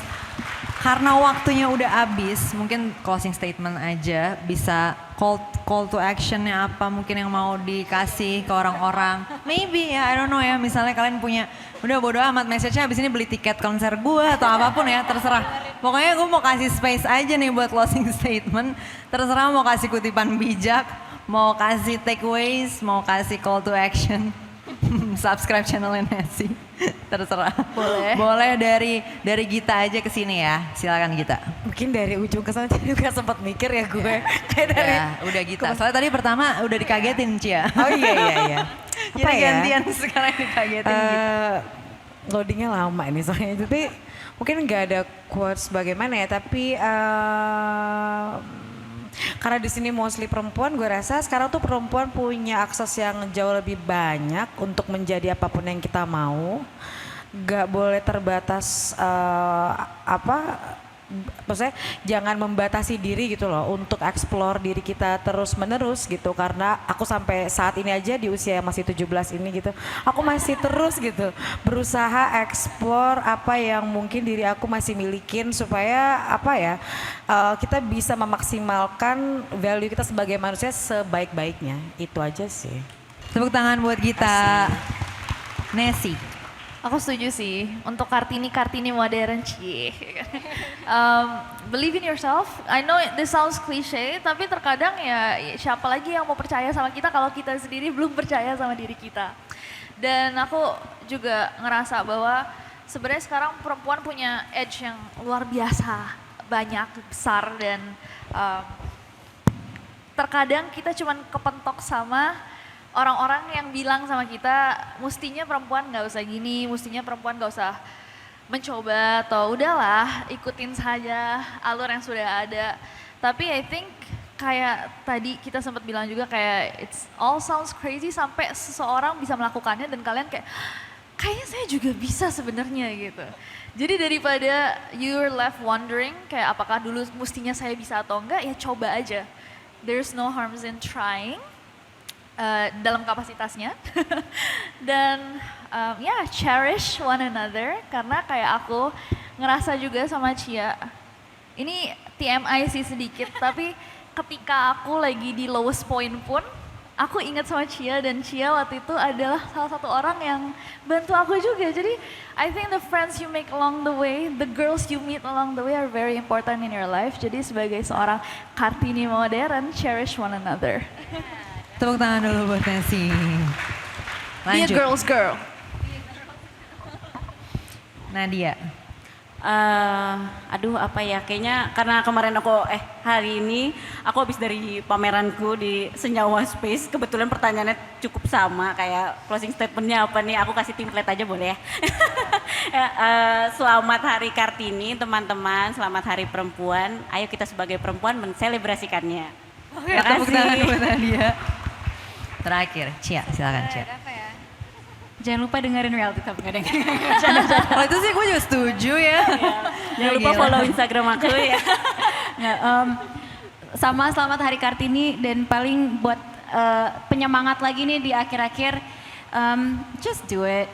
Karena waktunya udah habis, mungkin closing statement aja, bisa call to actionnya apa mungkin yang mau dikasih ke orang-orang. Maybe ya, I don't know ya, misalnya kalian punya, udah bodo amat message-nya habis ini beli tiket konser gue atau apapun ya, terserah. Pokoknya gue mau kasih space aja nih buat closing statement, terserah mau kasih kutipan bijak, mau kasih takeaways, mau kasih call to action. Subscribe channelnya Nessie, terserah. Boleh dari Gita aja ke sini ya, silakan Gita. Mungkin dari ujung ke sana juga sempat mikir ya gue. Kayak dari Ya, udah Gita. Soalnya tadi pertama udah dikagetin Cia. Oh iya. Jadi gantian sekarang dikagetin Gita. Loadingnya lama ini soalnya, tapi mungkin nggak ada quotes bagaimana ya, tapi karena di sini mostly perempuan, gue rasa sekarang tuh perempuan punya akses yang jauh lebih banyak untuk menjadi apapun yang kita mau. Gak boleh terbatas maksudnya jangan membatasi diri gitu loh untuk explore diri kita terus menerus gitu, karena aku sampai saat ini aja di usia yang masih 17 ini gitu, aku masih terus gitu berusaha explore apa yang mungkin diri aku masih milikin supaya kita bisa memaksimalkan value kita sebagai manusia sebaik-baiknya. Itu aja sih. Tepuk tangan buat Gita. Nessie. Aku setuju sih, untuk Kartini modern cie. Believe in yourself. I know this sounds cliche, tapi terkadang ya siapa lagi yang mau percaya sama kita kalau kita sendiri belum percaya sama diri kita. Dan aku juga ngerasa bahwa sebenarnya sekarang perempuan punya edge yang luar biasa, banyak, besar, dan terkadang kita cuman kepentok sama orang-orang yang bilang sama kita, mestinya perempuan gak usah gini, mestinya perempuan gak usah mencoba, atau udahlah ikutin saja alur yang sudah ada. Tapi I think kayak tadi kita sempat bilang juga kayak it's all sounds crazy sampai seseorang bisa melakukannya dan kalian kayak, kayaknya saya juga bisa sebenarnya gitu. Jadi daripada you're left wondering kayak apakah dulu mestinya saya bisa atau enggak, ya coba aja. There's no harms in trying. Dalam kapasitasnya dan cherish one another, karena kayak aku ngerasa juga sama Cia, ini TMI sih sedikit, tapi ketika aku lagi di lowest point pun aku ingat sama Cia, dan Cia waktu itu adalah salah satu orang yang bantu aku juga. Jadi I think the friends you make along the way, the girls you meet along the way are very important in your life. Jadi sebagai seorang Kartini modern, cherish one another. Tepuk tangan dulu buat Nessie. Be a girl's girl. Nadia. Kayaknya karena kemarin hari ini aku habis dari pameranku di Senyawa Space, kebetulan pertanyaannya cukup sama kayak closing statementnya apa nih, aku kasih template aja boleh ya. Selamat Hari Kartini teman-teman, selamat Hari Perempuan, ayo kita sebagai perempuan menselebrasikannya. Terima Tepuk tangan kasih. buat Nadia. Terakhir, Cia, silakan Cia. Jangan lupa dengerin Reality Talk, nggak deng. Kalau itu sih gue juga setuju ya. Jangan lupa follow Instagram aku ya. Nggak, sama selamat Hari Kartini, dan paling buat penyemangat lagi nih di akhir-akhir, just do it.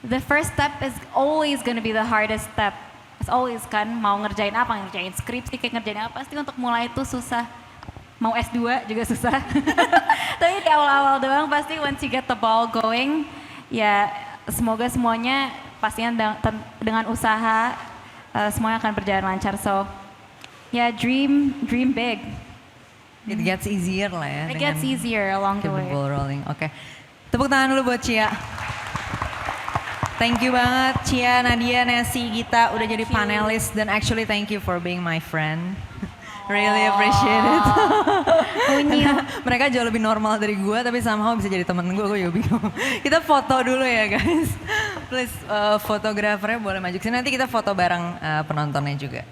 The first step is always gonna be the hardest step. As always kan, mau ngerjain apa, ngerjain skripsi, kayak ngerjain apa, pasti untuk mulai itu susah. Mau S2 juga susah. Tapi di awal-awal doang pasti once you get the ball going, ya semoga semuanya pastinya dengan usaha semuanya akan berjalan lancar. So dream big. It gets easier lah ya. It gets easier along the Keep the way. ball rolling. Oke. Tepuk tangan dulu buat Cia. Thank you banget Cia, Nadia, Nessie, Gita udah jadi panelis, dan actually thank you for being my friend. Really appreciate it. Karena mereka jauh lebih normal dari gue, tapi somehow bisa jadi temen gue juga bingung. Kita foto dulu ya guys. Please fotografernya boleh maju ke sini, nanti kita foto bareng penontonnya juga.